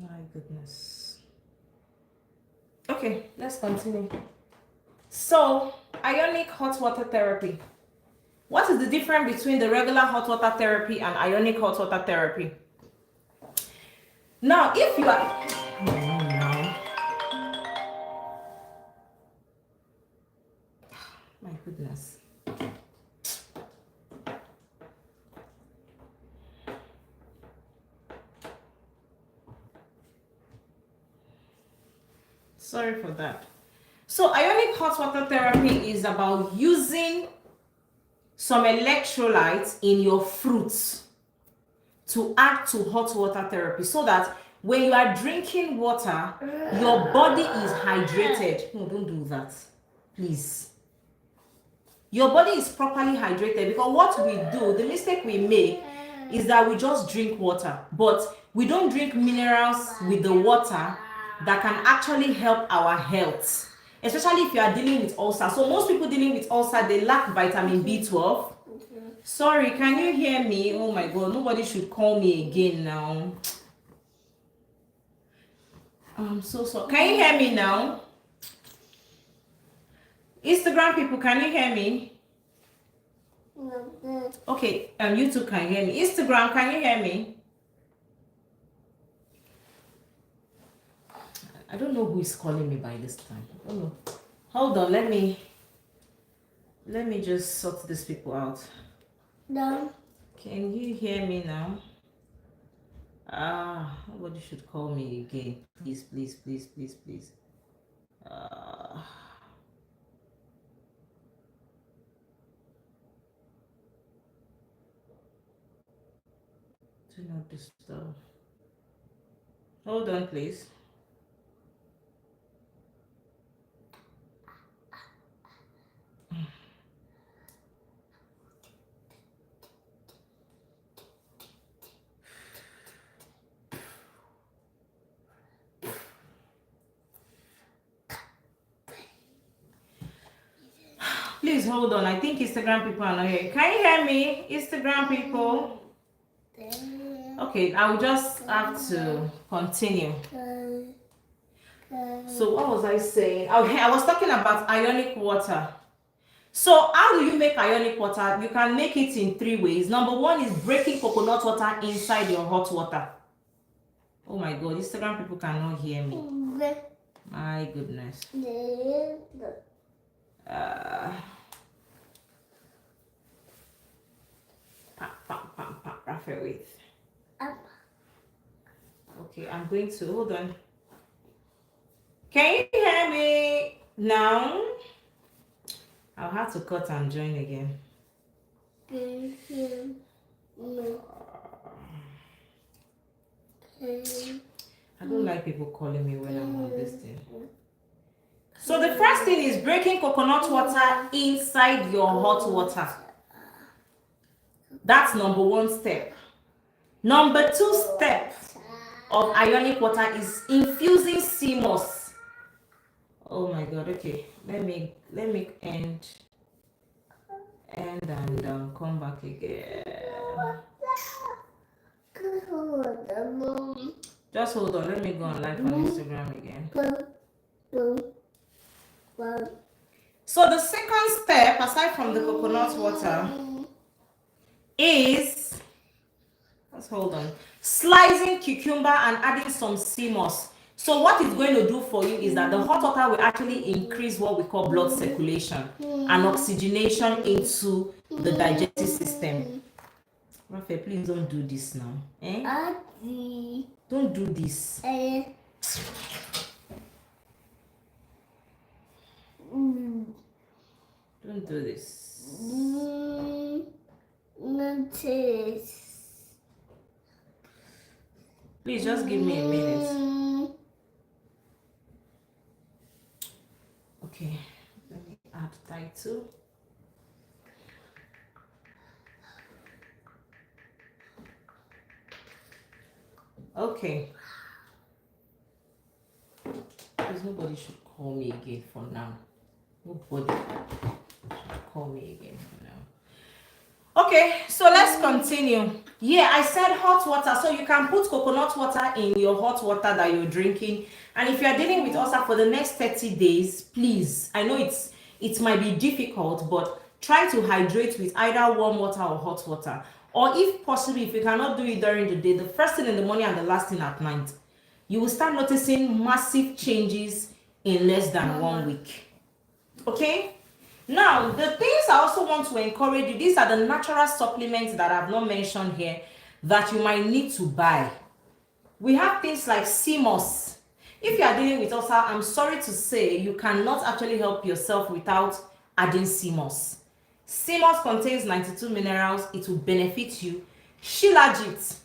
My goodness. Okay, let's continue. So, ionic hot water therapy. What is the difference between the regular hot water therapy and ionic hot water therapy? Now, if you are... My goodness. Sorry for that. So ionic hot water therapy is about using some electrolytes in your fruits to add to hot water therapy so that when you are drinking water, your body is hydrated. No, don't do that, please. Your body is properly hydrated, because what we do, the mistake we make is that we just drink water, but we don't drink minerals with the water that can actually help our health. especially if you are dealing with ulcer. So most people dealing with ulcer, they lack vitamin B12. Sorry, can you hear me? Oh my god, nobody should call me again now. I'm so sorry. Can you hear me now? Instagram people, can you hear me? Okay, YouTube can hear me. Instagram, can you hear me? I don't know who is calling me by this time. I don't know. Hold on, let me just sort these people out. No. Can you hear me now? Nobody should call me again. Please, please, please, please, please. Do not disturb. Hold on, please. Please hold on. I think Instagram people are not here. Can you hear me, Instagram people? Okay, I will just have to continue. So what was I saying? Okay, I was talking about ionic water. So how do you make ionic water? You can make it in 3 ways. Number 1 is breaking coconut water inside your hot water. Oh my god, Instagram people cannot hear me. My goodness. Raphael, wait. Okay, I'm going to hold on. Can you hear me now? I'll have to cut and join again. I don't like people calling me when I'm on this thing. So the first thing is breaking coconut water inside your hot water. That's number 1 step. Number 2 step of ionic water is infusing sea moss. Oh my god, okay. Let me end and come back again. Just hold on, let me go on live on Instagram again. So the second step, aside from the coconut water, is, let's hold on, slicing cucumber and adding some sea moss. So what it's going to do for you is that the hot water will actually increase what we call blood circulation and oxygenation into the digestive system. Raphael, please don't do this now. Don't do this. Don't do this. Please just give me a minute. Okay, let me add title. Okay. Because nobody should call me again for now. Nobody should call me again for now. Okay, so let's continue. Yeah, I said hot water. So you can put coconut water in your hot water that you're drinking. And if you're dealing with ulcer for the next 30 days, please, I know it might be difficult, but try to hydrate with either warm water or hot water. Or if possible, if you cannot do it during the day, the first thing in the morning and the last thing at night, you will start noticing massive changes in less than 1 week. Okay? Now, the things I also want to encourage you, these are the natural supplements that I've not mentioned here that you might need to buy. We have things like sea moss. If you are dealing with ulcer, I'm sorry to say you cannot actually help yourself without adding sea moss. Sea moss contains 92 minerals. It will benefit you. Shilajit.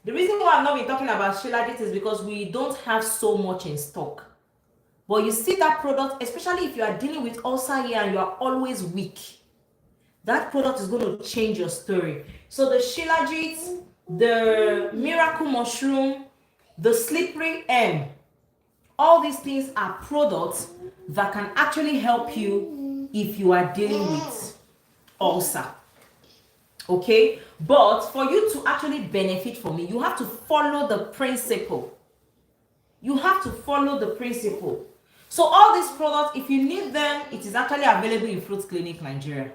The reason why I've not been talking about Shilajit is because we don't have so much in stock. But you see that product, especially if you are dealing with ulcer here and you are always weak, that product is going to change your story. So the Shilajit, the miracle mushroom, the slippery M, all these things are products that can actually help you if you are dealing with ulcer. Okay, but for you to actually benefit from it, you have to follow the principle. You have to follow the principle. So all these products, if you need them, it is actually available in Fruits Clinic Nigeria.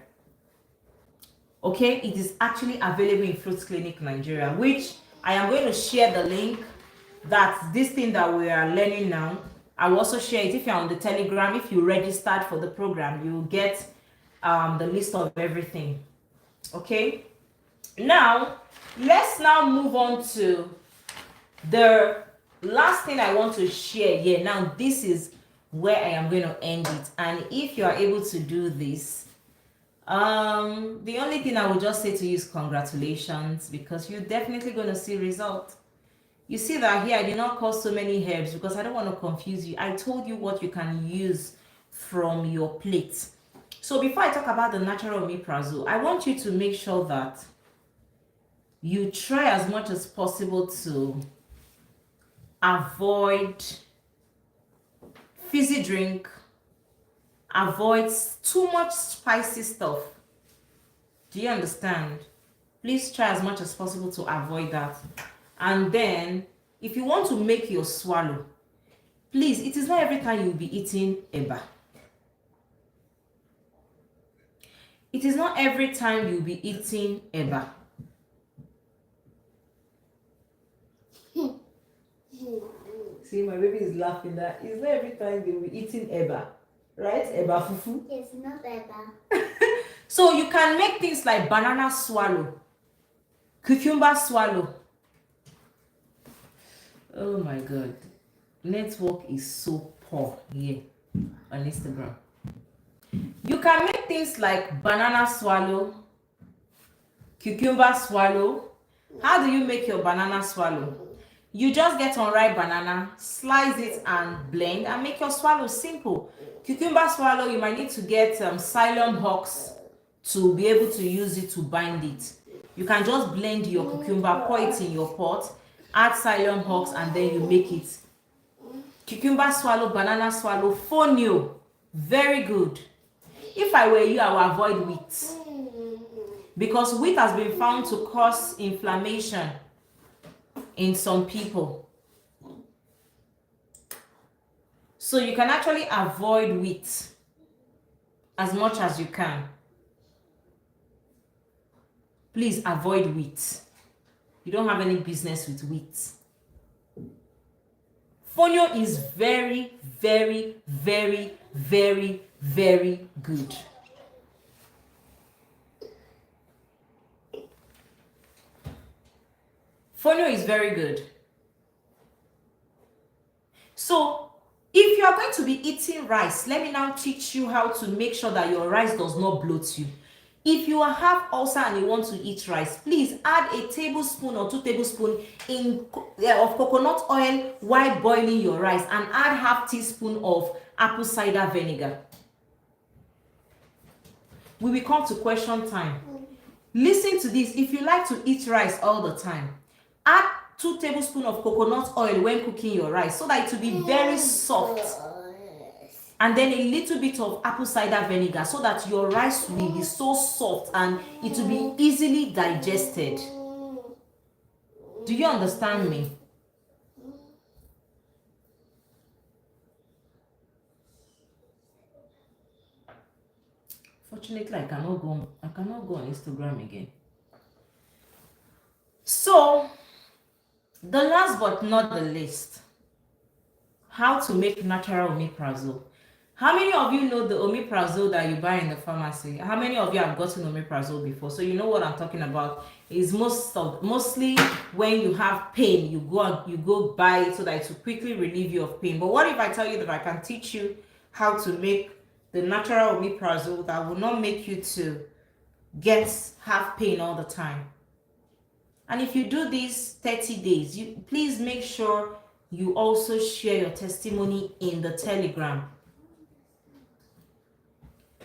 Okay, it is actually available in Fruits Clinic Nigeria, which I am going to share the link. That this thing that we are learning now, I will also share it. If you're on the Telegram, if you registered for the program, you will get the list of everything. Okay, now let's now move on to the last thing I want to share here. Now this is where I am going to end it, and if you are able to do this, the only thing I will just say to you is congratulations, because you're definitely going to see results. You see that here I did not call so many herbs because I don't want to confuse you. I told you what you can use from your plate. So before I talk about the natural omeprazole, I want you to make sure that you try as much as possible to avoid fizzy drink, avoid too much spicy stuff. Do you understand? Please try as much as possible to avoid that. And then if you want to make your swallow, please, it is not every time you'll be eating eba. It is not every time you'll be eating eba. See, my baby is laughing that it's not every time they'll be eating eba. Right? Eba fufu? It's not eba. So you can make things like banana swallow, cucumber swallow. Oh my God. Network is so poor here on Instagram. You can make things like banana swallow, cucumber swallow. How do you make your banana swallow? You just get unripe banana, slice it and blend and make your swallow simple. Cucumber swallow, you might need to get psyllium husk to be able to use it to bind it. You can just blend your cucumber, pour it in your pot, add psyllium husk, and then you make it. Cucumber swallow, banana swallow, fonio, very good. If I were you, I would avoid wheat, because wheat has been found to cause inflammation in some people. So you can actually avoid wheat as much as you can. Please avoid wheat. You don't have any business with wheat. Fonio is very, very, very, very, very good. Fonio is very good. So if you are going to be eating rice, let me now teach you how to make sure that your rice does not bloat you. If you have ulcer and you want to eat rice, please add a tablespoon or 2 tablespoons of coconut oil while boiling your rice, and add half teaspoon of apple cider vinegar. We will come to question time. Listen to this. If you like to eat rice all the time, add 2 tablespoons of coconut oil when cooking your rice so that it will be very soft. And then a little bit of apple cider vinegar so that your rice will be so soft and it will be easily digested. Do you understand me? Fortunately, I cannot go on Instagram again. So, the last but not the least, how to make natural omeprazole. How many of you know the omeprazole that you buy in the pharmacy? How many of you have gotten omeprazole before? So you know what I'm talking about. Is mostly when you have pain, you go buy it so that it will quickly relieve you of pain. But what if I tell you that I can teach you how to make the natural omeprazole that will not make you to have pain all the time? And if you do this 30 days, please make sure you also share your testimony in the Telegram.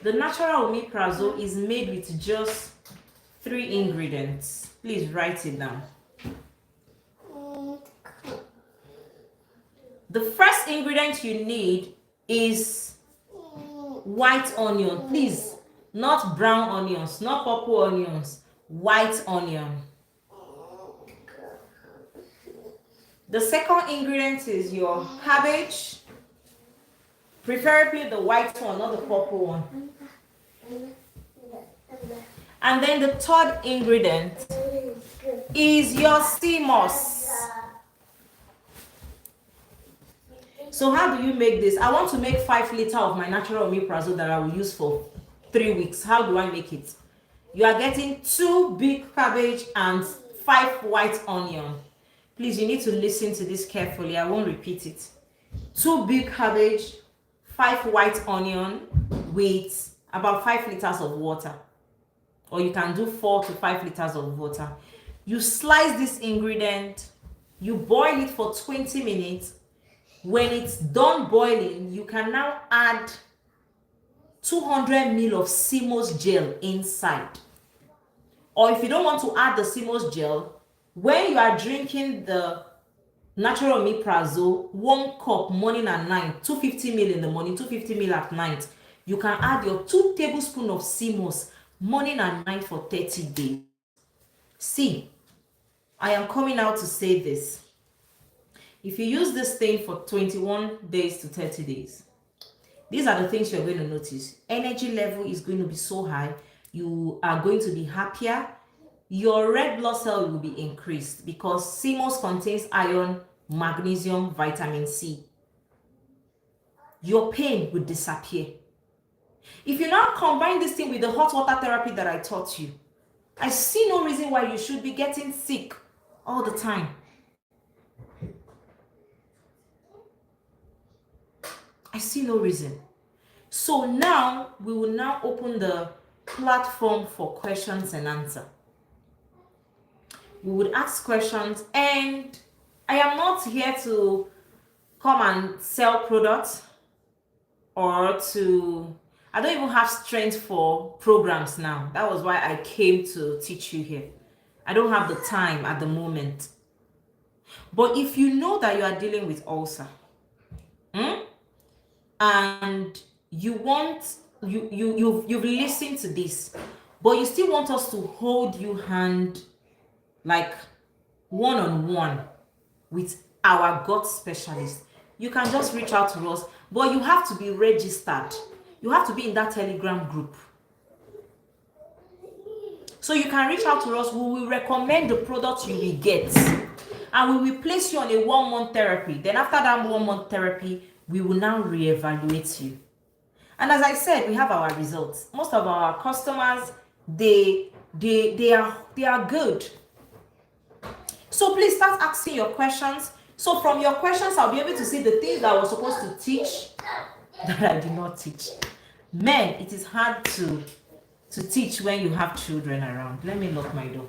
The natural omeprazole is made with just 3 ingredients. Please write it down. The first ingredient you need is white onion, please, not brown onions, not purple onions, white onion. The second ingredient is your cabbage, preferably the white one, not the purple one. And then the third ingredient is your sea moss. So how do you make this? I want to make 5 liters of my natural omeprazole that I will use for 3 weeks. How do I make it? You are getting 2 big cabbage and 5 white onion. Please, you need to listen to this carefully. I won't repeat it. 2 big cabbage, 5 white onion with about 5 liters of water. Or you can do 4 to 5 liters of water. You slice this ingredient, you boil it for 20 minutes. When it's done boiling, you can now add 200 ml of sea moss gel inside. Or if you don't want to add the sea moss gel, when you are drinking the natural omeprazole, 1 cup morning and night, 250 ml in the morning, 250 ml at night, you can add your 2 tablespoons of sea moss morning and night for 30 days. See, I am coming out to say this. If you use this thing for 21 days to 30 days, these are the things you're going to notice. Energy level is going to be so high. You are going to be happier. Your red blood cell will be increased because sea moss contains iron, magnesium, vitamin C. Your pain will disappear. If you now combine this thing with the hot water therapy that I taught you, I see no reason why you should be getting sick all the time. I see no reason. So now we will now open the platform for questions and answer. We would ask questions, and I am not here to come and sell products or to, I don't even have strength for programs now. That was why I came to teach you here. I don't have the time at the moment. But if you know that you are dealing with ulcer, and you want, you've listened to this, but you still want us to hold you hand, like one-on-one with our gut specialist, you can just reach out to us. But you have to be registered. You have to be in that Telegram group. So you can reach out to us. We will recommend the products you will get, and we will place you on a 1-month therapy. Then after that 1-month therapy, we will now reevaluate you. And as I said, we have our results. Most of our customers, they are good. So please start asking your questions. So from your questions, I'll be able to see the things that I was supposed to teach that I did not teach. Men, it is hard to teach when you have children around. Let me lock my door.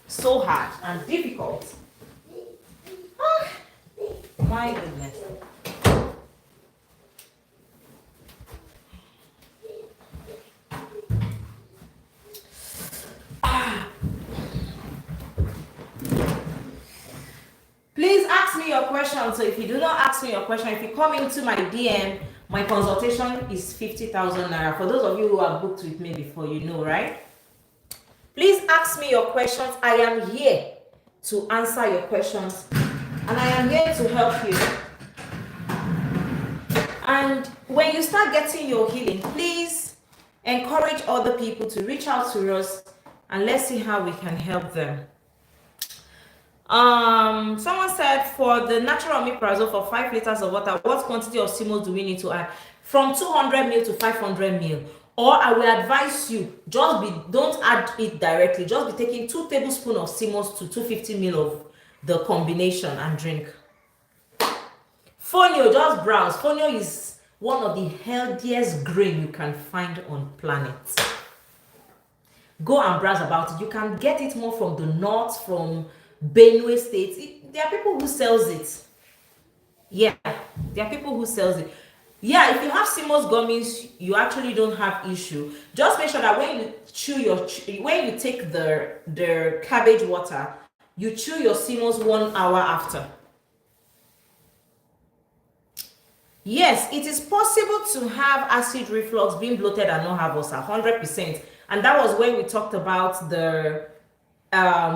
So hard and difficult. My goodness. Please ask me your question. So if you do not ask me your question, if you come into my DM, my consultation is 50,000 naira. For those of you who have booked with me before, you know, right? Please ask me your questions. I am here to answer your questions, and I am here to help you. And when you start getting your healing, please encourage other people to reach out to us, and let's see how we can help them. Someone said for the natural omeprazole for 5 liters of water, what quantity of sea moss do we need to add? From 200 ml to 500 ml. Or I will advise you, don't add it directly. Just be taking 2 tablespoons of sea moss to 250 ml of the combination and drink. Fonio, just browse. Fonio is one of the healthiest grain you can find on planet. Go and browse about it. You can get it more from the north, from Benue State. There are people who sells it. Yeah, there are people who sells it. Yeah, if you have sea moss gummies, you actually don't have issue. Just make sure that when you take the cabbage water, you chew your sea moss 1 hour after. Yes, it is possible to have acid reflux, being bloated and not have ulcer, 100%. And that was when we talked about the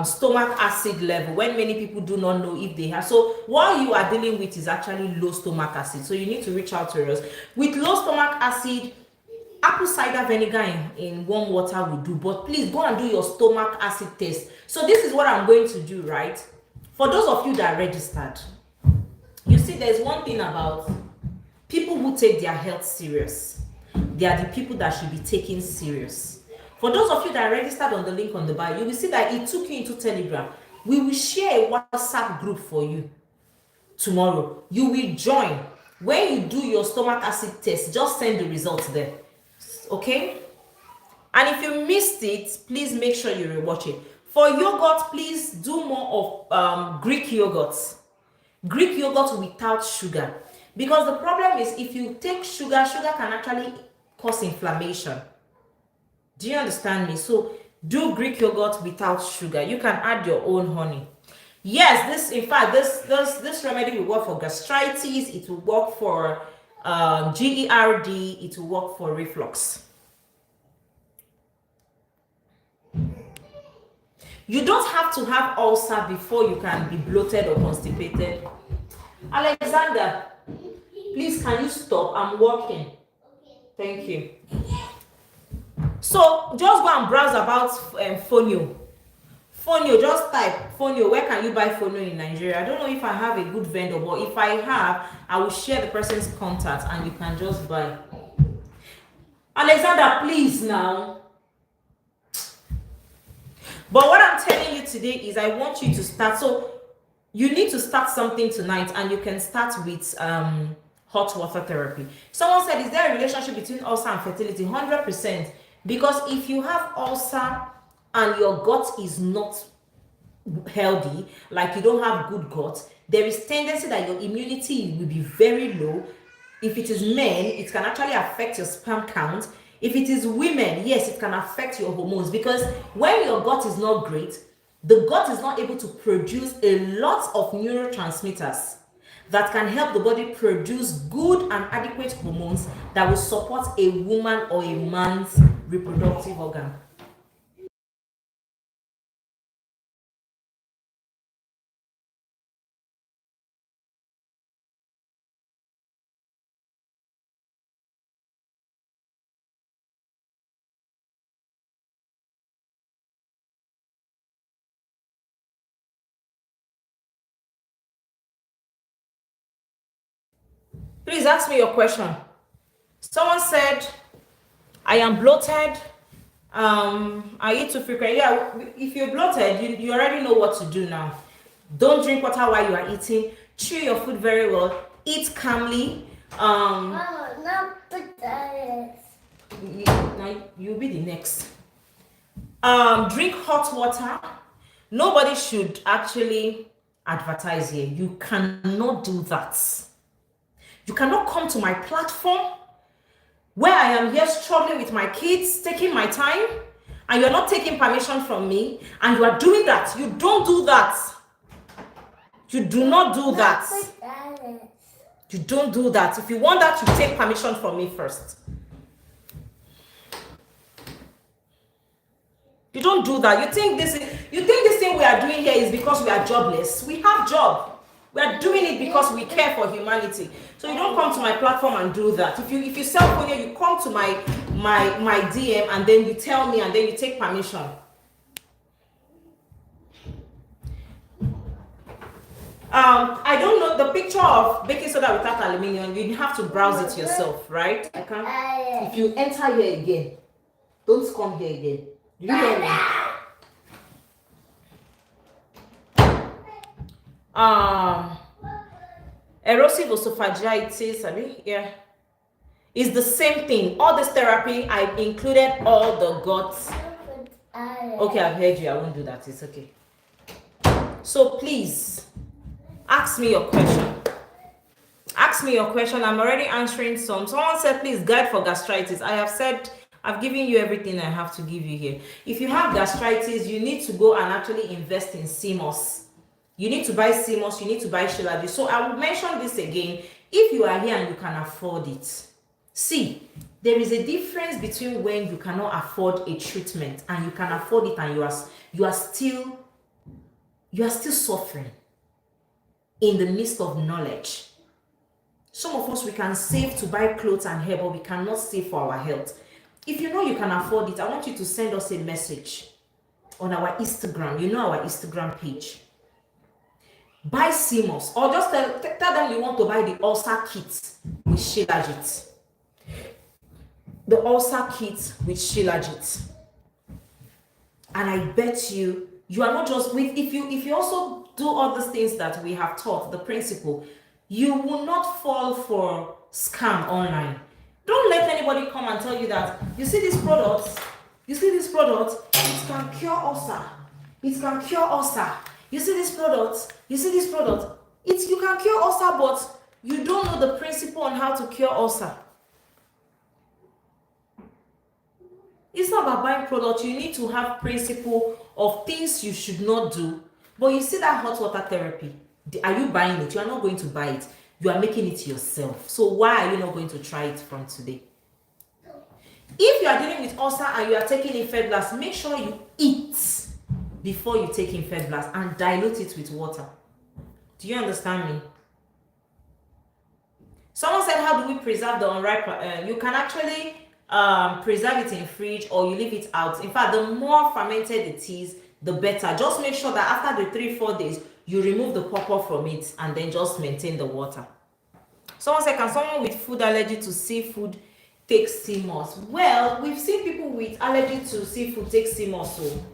stomach acid level, when many people do not know if they have. So what you are dealing with is actually low stomach acid. So you need to reach out to us. With low stomach acid, apple cider vinegar in warm water will do, but please go and do your stomach acid test. So this is what I'm going to do, right? For those of you that are registered, you see, there's one thing about people who take their health serious. They are the people that should be taken serious. For those of you that are registered on the link on the bio, you will see that it took you into Telegram. We will share a WhatsApp group for you tomorrow. You will join. When you do your stomach acid test, just send the results there. Okay? And if you missed it, please make sure you rewatch it. For yogurt, please do more of Greek yogurt. Greek yogurt without sugar. Because the problem is, if you take sugar, sugar can actually cause inflammation. Do you understand me? So do Greek yogurt without sugar. You can add your own honey. Yes, this remedy will work for gastritis. It will work for GERD. It will work for reflux. You don't have to have ulcer before you can be bloated or constipated. Alexander, please, can you stop? I'm working. Thank you. So just go and browse about fonio. Fonio, just type fonio. Where can you buy fonio in Nigeria? I don't know if I have a good vendor, but if I have, I will share the person's contact and you can just buy. Alexander, please now. But what I'm telling you today is I want you to start. So you need to start something tonight, and you can start with hot water therapy. Someone said, is there a relationship between ulcer and fertility? 100%. Because if you have ulcer and your gut is not healthy, like you don't have good gut, there is tendency that your immunity will be very low. If it is men, it can actually affect your sperm count. If it is women, yes, it can affect your hormones, because when your gut is not great, the gut is not able to produce a lot of neurotransmitters that can help the body produce good and adequate hormones that will support a woman or a man's reproductive organ. Please ask me your question. Someone said, I am bloated. I eat too frequently. Yeah, if you're bloated, you already know what to do now. Don't drink water while you are eating. Chew your food very well. Eat calmly. Mama, not potatoes. Now you'll be the next. Drink hot water. Nobody should actually advertise here. You cannot do that. You cannot come to my platform where I am here struggling with my kids, taking my time, and you're not taking permission from me, and you are doing that. You don't do that. You do not do that. You don't do that. If you want that, you take permission from me first. You don't do that. You think this thing we are doing here is because we are jobless. We have job. We are doing it because we care for humanity. So you don't come to my platform and do that. If you sell fonio, you come to my DM and then you tell me and then you take permission. I don't know the picture of baking soda without aluminium. You have to browse it yourself, right? I can't. If you enter here again, don't come here again. Do you hear me? Erosive esophagitis, yeah, it's the same thing. All this therapy, I included all the guts. Okay, I've heard you. I won't do that. It's okay. So please, ask me your question. Ask me your question. I'm already answering some. Someone said, please, guide for gastritis. I have said, I've given you everything I have to give you here. If you have gastritis, you need to go and actually invest in CMOS. You need to buy CMOS, you need to buy Shilajit. So I will mention this again. If you are here and you can afford it, see, there is a difference between when you cannot afford a treatment and you can afford it and you are still suffering in the midst of knowledge. Some of us, we can save to buy clothes and hair, but we cannot save for our health. If you know you can afford it, I want you to send us a message on our Instagram. You know our Instagram page. Buy CMOS, or just tell them you want to buy the ulcer kit with Shilajit. The ulcer kit with Shilajit. And I bet you are not just with, if you also do all these things that we have taught, the principle, you will not fall for scam online. Don't let anybody come and tell you that, you see this product, it can cure ulcer. It can cure ulcer. You see this product, you can cure ulcer, but you don't know the principle on how to cure ulcer. It's not about buying products. You need to have principle of things you should not do. But you see that hot water therapy, are you buying it? You are not going to buy it. You are making it yourself. So why are you not going to try it from today? If you are dealing with ulcer and you are taking Infed Blast, make sure you eat before you take Infed Blast and dilute it with water. Do you understand me? Someone said, how do we preserve the unripe? You can actually preserve it in fridge, or you leave it out. In fact, the more fermented it is, the better. Just make sure that after the 3-4 days, you remove the pulp from it and then just maintain the water. Someone said, can someone with food allergy to seafood take CMOS? Well, we've seen people with allergy to seafood take CMOS. So.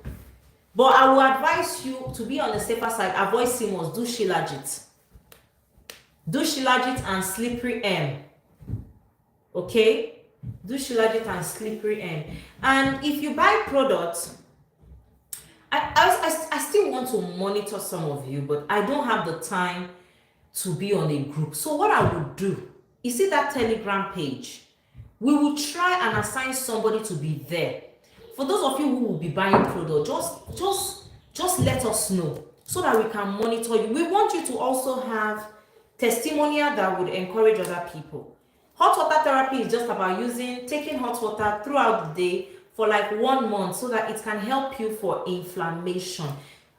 But I will advise you to be on the safer side. Avoid CMOS. Do Shilajit. Do Shilajit and slippery M. Okay? Do Shilajit and slippery M. And if you buy products, I still want to monitor some of you, but I don't have the time to be on a group. So what I would do, you see that Telegram page? We will try and assign somebody to be there. For those of you who will be buying product, just let us know so that we can monitor you. We want you to also have testimonial that would encourage other people. Hot water therapy is just about taking hot water throughout the day for like 1 month so that it can help you for inflammation.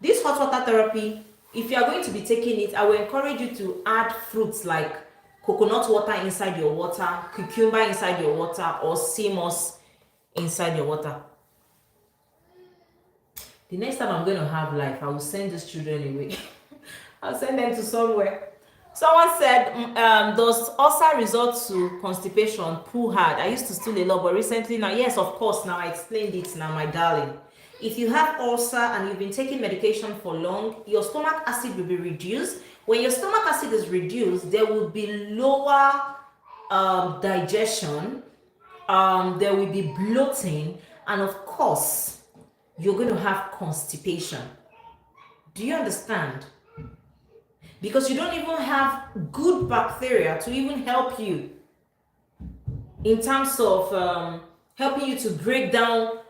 This hot water therapy, if you are going to be taking it, I will encourage you to add fruits like coconut water inside your water, cucumber inside your water, or CMOS inside your water. The next time I'm going to have life, I will send these children away. I'll send them to somewhere. Someone said, does ulcer result to constipation? Poo hard. I used to stool a lot, but recently now, yes, of course, now I explained it now, my darling. If you have ulcer and you've been taking medication for long, your stomach acid will be reduced. When your stomach acid is reduced, there will be lower digestion, there will be bloating, and of course, you're going to have constipation. Do you understand? Because you don't even have good bacteria to even help you in terms of helping you to break down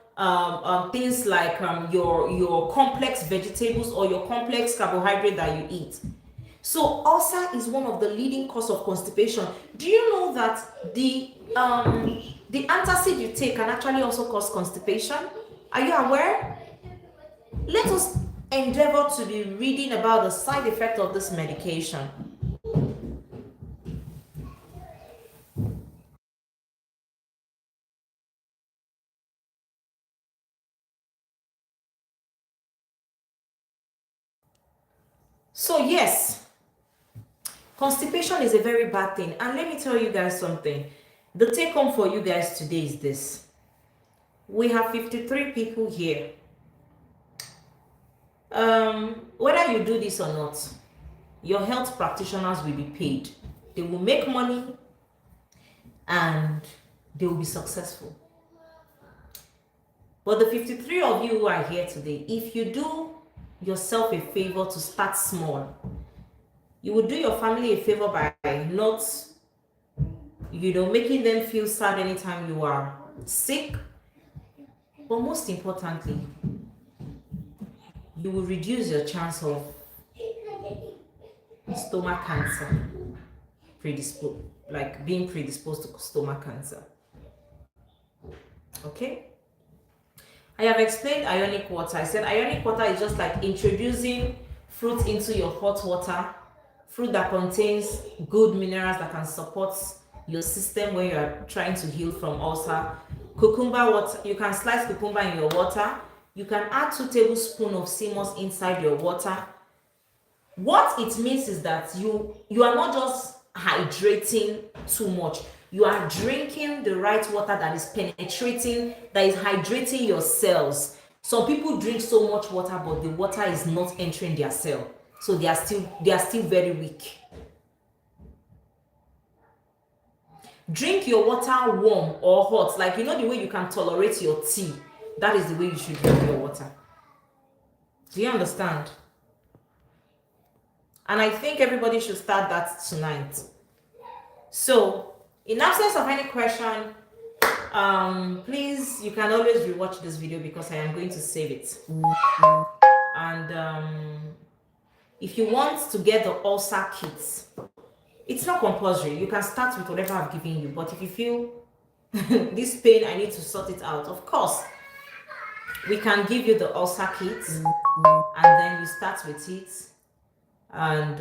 things like your complex vegetables or your complex carbohydrate that you eat. So ulcer is one of the leading cause of constipation. Do you know that the antacid you take can actually also cause constipation? Are you aware? Let us endeavor to be reading about the side effect of this medication. So yes, constipation is a very bad thing. And let me tell you guys something. The take home for you guys today is this. We have 53 people here. Whether you do this or not, your health practitioners will be paid. They will make money and they will be successful. But the 53 of you who are here today, if you do yourself a favor to start small, you will do your family a favor by not, making them feel sad anytime you are sick. But most importantly, you will reduce your chance of stomach cancer. predisposed, like being predisposed to stomach cancer. Okay. I have explained ionic water. I said ionic water is just like introducing fruit into your hot water, fruit that contains good minerals that can support your system when you are trying to heal from ulcer. Cucumber water, you can slice cucumber in your water. You can add 2 tablespoons of sea moss inside your water. What it means is that you are not just hydrating too much. You are drinking the right water that is penetrating, that is hydrating your cells. Some people drink so much water, but the water is not entering their cell, so they are still very weak. Drink your water warm or hot, like you know the way you can tolerate your tea. That is the way you should drink your water. Do you understand? And I think everybody should start that tonight. So, in absence of any question, please, you can always rewatch this video because I am going to save it. And if you want to get the ulcer kit, it's not compulsory. You can start with whatever I've given you. But if you feel this pain, I need to sort it out, of course, we can give you the ulcer kit, and then you start with it. And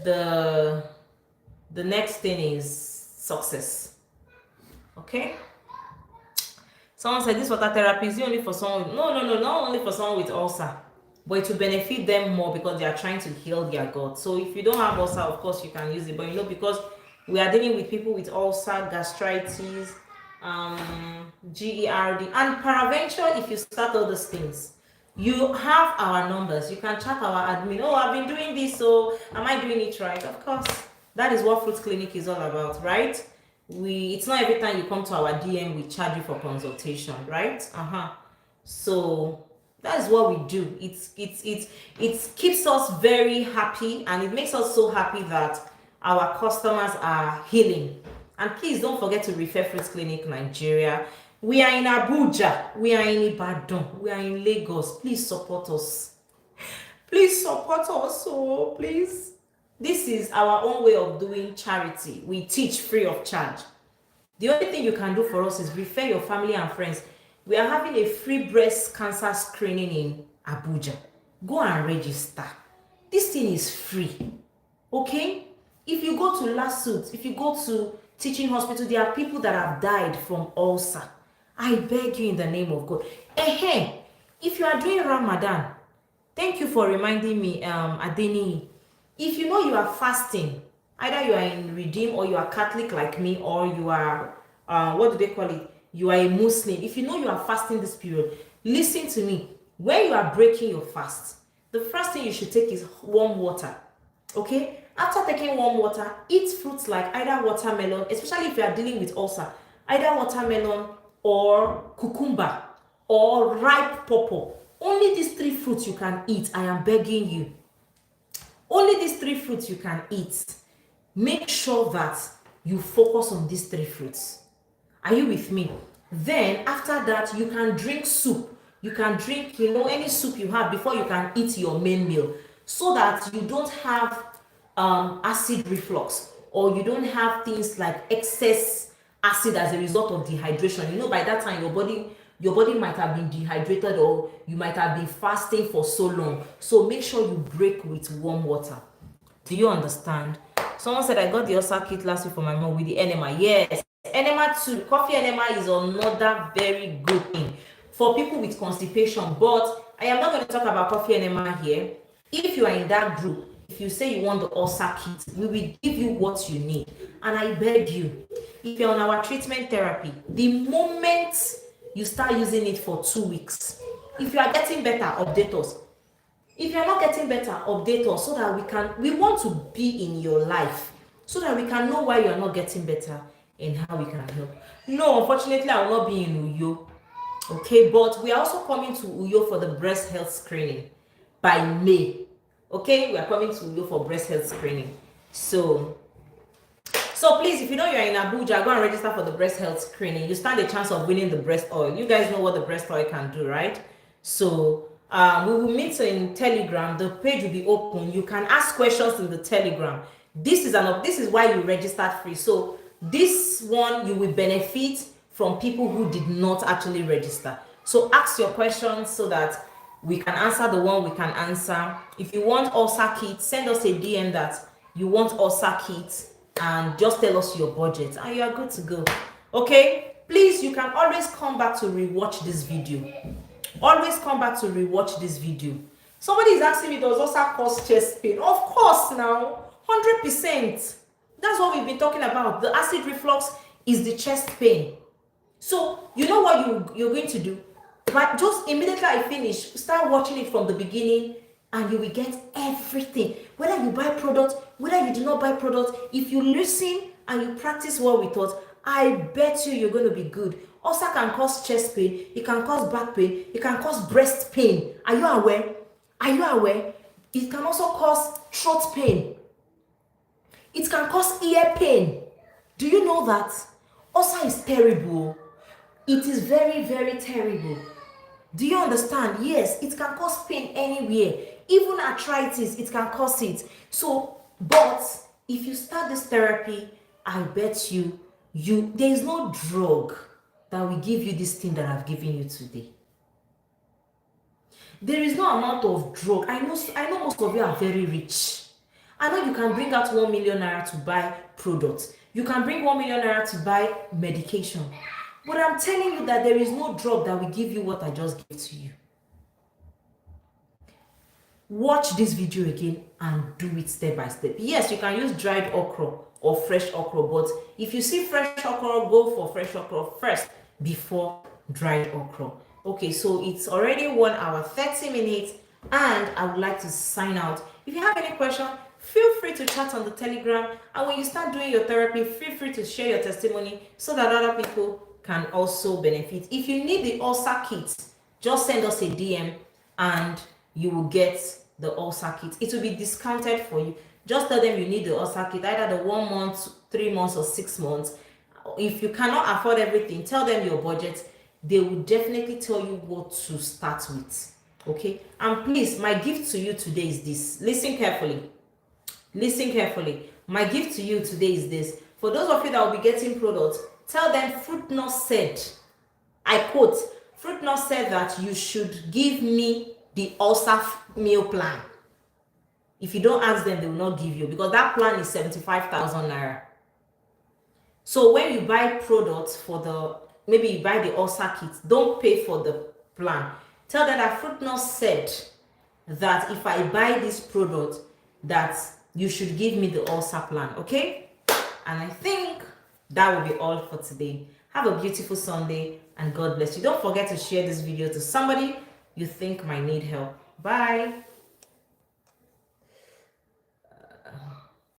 the next thing is success. Okay. Someone said this water therapy is only for someone with, no, not only for someone with ulcer, but it will benefit them more because they are trying to heal their gut. So if you don't have ulcer, of course you can use it, but you know, because we are dealing with people with ulcer, gastritis, GERD, and peradventure, if you start all those things, you have our numbers. You can chat our admin. Oh, I've been doing this, so am I doing it right? Of course, that is what Fruit Clinic is all about, right? It's not every time you come to our DM we charge you for consultation, right? So that is what we do. It keeps us very happy, and it makes us so happy that our customers are healing. And please don't forget to refer Fruit Clinic Nigeria. We are in Abuja, we are in Ibadan, we are in Lagos. Please support us. Please support us, so please. This is our own way of doing charity. We teach free of charge. The only thing you can do for us is refer your family and friends. We are having a free breast cancer screening in Abuja. Go and register. This thing is free. Okay? If you go to Lasut, if you go to teaching hospital, there are people that have died from ulcer. I beg you in the name of God. If you are doing Ramadan, thank you for reminding me, Adeni. If you know you are fasting, either you are in Redeem or you are Catholic like me, or you are, what do they call it? You are a Muslim. If you know you are fasting this period, listen to me. When you are breaking your fast, the first thing you should take is warm water. Okay? After taking warm water, eat fruits like either watermelon, especially if you are dealing with ulcer, either watermelon or cucumber or ripe pawpaw. Only these 3 fruits you can eat. I am begging you. Only these 3 fruits you can eat. Make sure that you focus on these 3 fruits. Are you with me? Then after that, you can drink soup. You can drink, any soup you have before you can eat your main meal, so that you don't have acid reflux, or you don't have things like excess acid as a result of dehydration. By that time your body might have been dehydrated, or you might have been fasting for so long. So make sure you break with warm water. Do you understand? Someone said, I got the ulcer kit last week for my mom with the enema. Yes, enema too. Coffee enema is another very good thing for people with constipation, but I am not going to talk about coffee enema here. If you are in that group, if you say you want the ulcer kit, we will give you what you need. And I beg you, if you're on our treatment therapy, the moment you start using it for 2 weeks, if you are getting better, update us. If you're not getting better, update us, so that we want to be in your life, so that we can know why you're not getting better and how we can help. No, unfortunately, I will not be in Uyo. Okay, but we are also coming to Uyo for the breast health screening by May. Okay, we are coming to Uyo for breast health screening. So please, if you know you're in Abuja, go and register for the breast health screening. You stand a chance of winning the breast oil. You guys know what the breast oil can do, right? So We will meet in Telegram. The page will be open. You can ask questions in the Telegram. This is why you registered free. So this one you will benefit from people who did not actually register. So ask your questions so that we can answer the one we can answer. If you want ulcer kit, send us a DM that you want ulcer kit and just tell us your budget and you are good to go. Okay, please, you can always come back to rewatch this video. Always come back to rewatch this video. Somebody is asking me, does ulcer cause chest pain? Of course, now 100%. That's what we've been talking about. The acid reflux is the chest pain. So you know what you're going to do, but just immediately I finish, start watching it from the beginning and you will get everything. Whether you buy product, whether you do not buy product, if you listen and you practice what we taught, I bet you're going to be good. Ulcer can cause chest pain, it can cause back pain, it can cause breast pain. Are you aware? Are you aware? It can also cause throat pain. It can cause ear pain. Do you know that? Ulcer is terrible. It is very, very terrible. Do you understand? Yes, it can cause pain anywhere. Even arthritis, it can cause it. So, but if you start this therapy, I bet there is no drug that will give you this thing that I've given you today. There is no amount of drug. I know most of you are very rich. I know you can bring out 1 million naira to buy products. You can bring 1 million naira to buy medication. But I'm telling you that there is no drug that will give you what I just gave to you. Watch this video again and do it step by step. Yes, you can use dried okra or fresh okra, but if you see fresh okra, go for fresh okra first before dried okra. Okay, so it's already 1 hour 30 minutes and I would like to sign out. If you have any question, feel free to chat on the Telegram, and when you start doing your therapy, feel free to share your testimony so that other people can also benefit. If you need the ulcer kit, just send us a DM and you will get the ulcer kit. It will be discounted for you. Just tell them you need the ulcer kit, either the 1 month, 3 months, or 6 months. If you cannot afford everything, tell them your budget. They will definitely tell you what to start with. Okay? And please, my gift to you today is this. Listen carefully. Listen carefully. My gift to you today is this. For those of you that will be getting products, tell them Fruit Nurse said, I quote, Fruit Nurse said that you should give me the ulcer meal plan. If you don't ask them, they will not give you, because that plan is 75,000 naira. So when you buy products maybe you buy the ulcer kit, don't pay for the plan. Tell them that Fruit Nurse said that if I buy this product, that you should give me the ulcer plan, okay? And I think that will be all for today. Have a beautiful Sunday and God bless you. Don't forget to share this video to somebody you think might need help. Bye.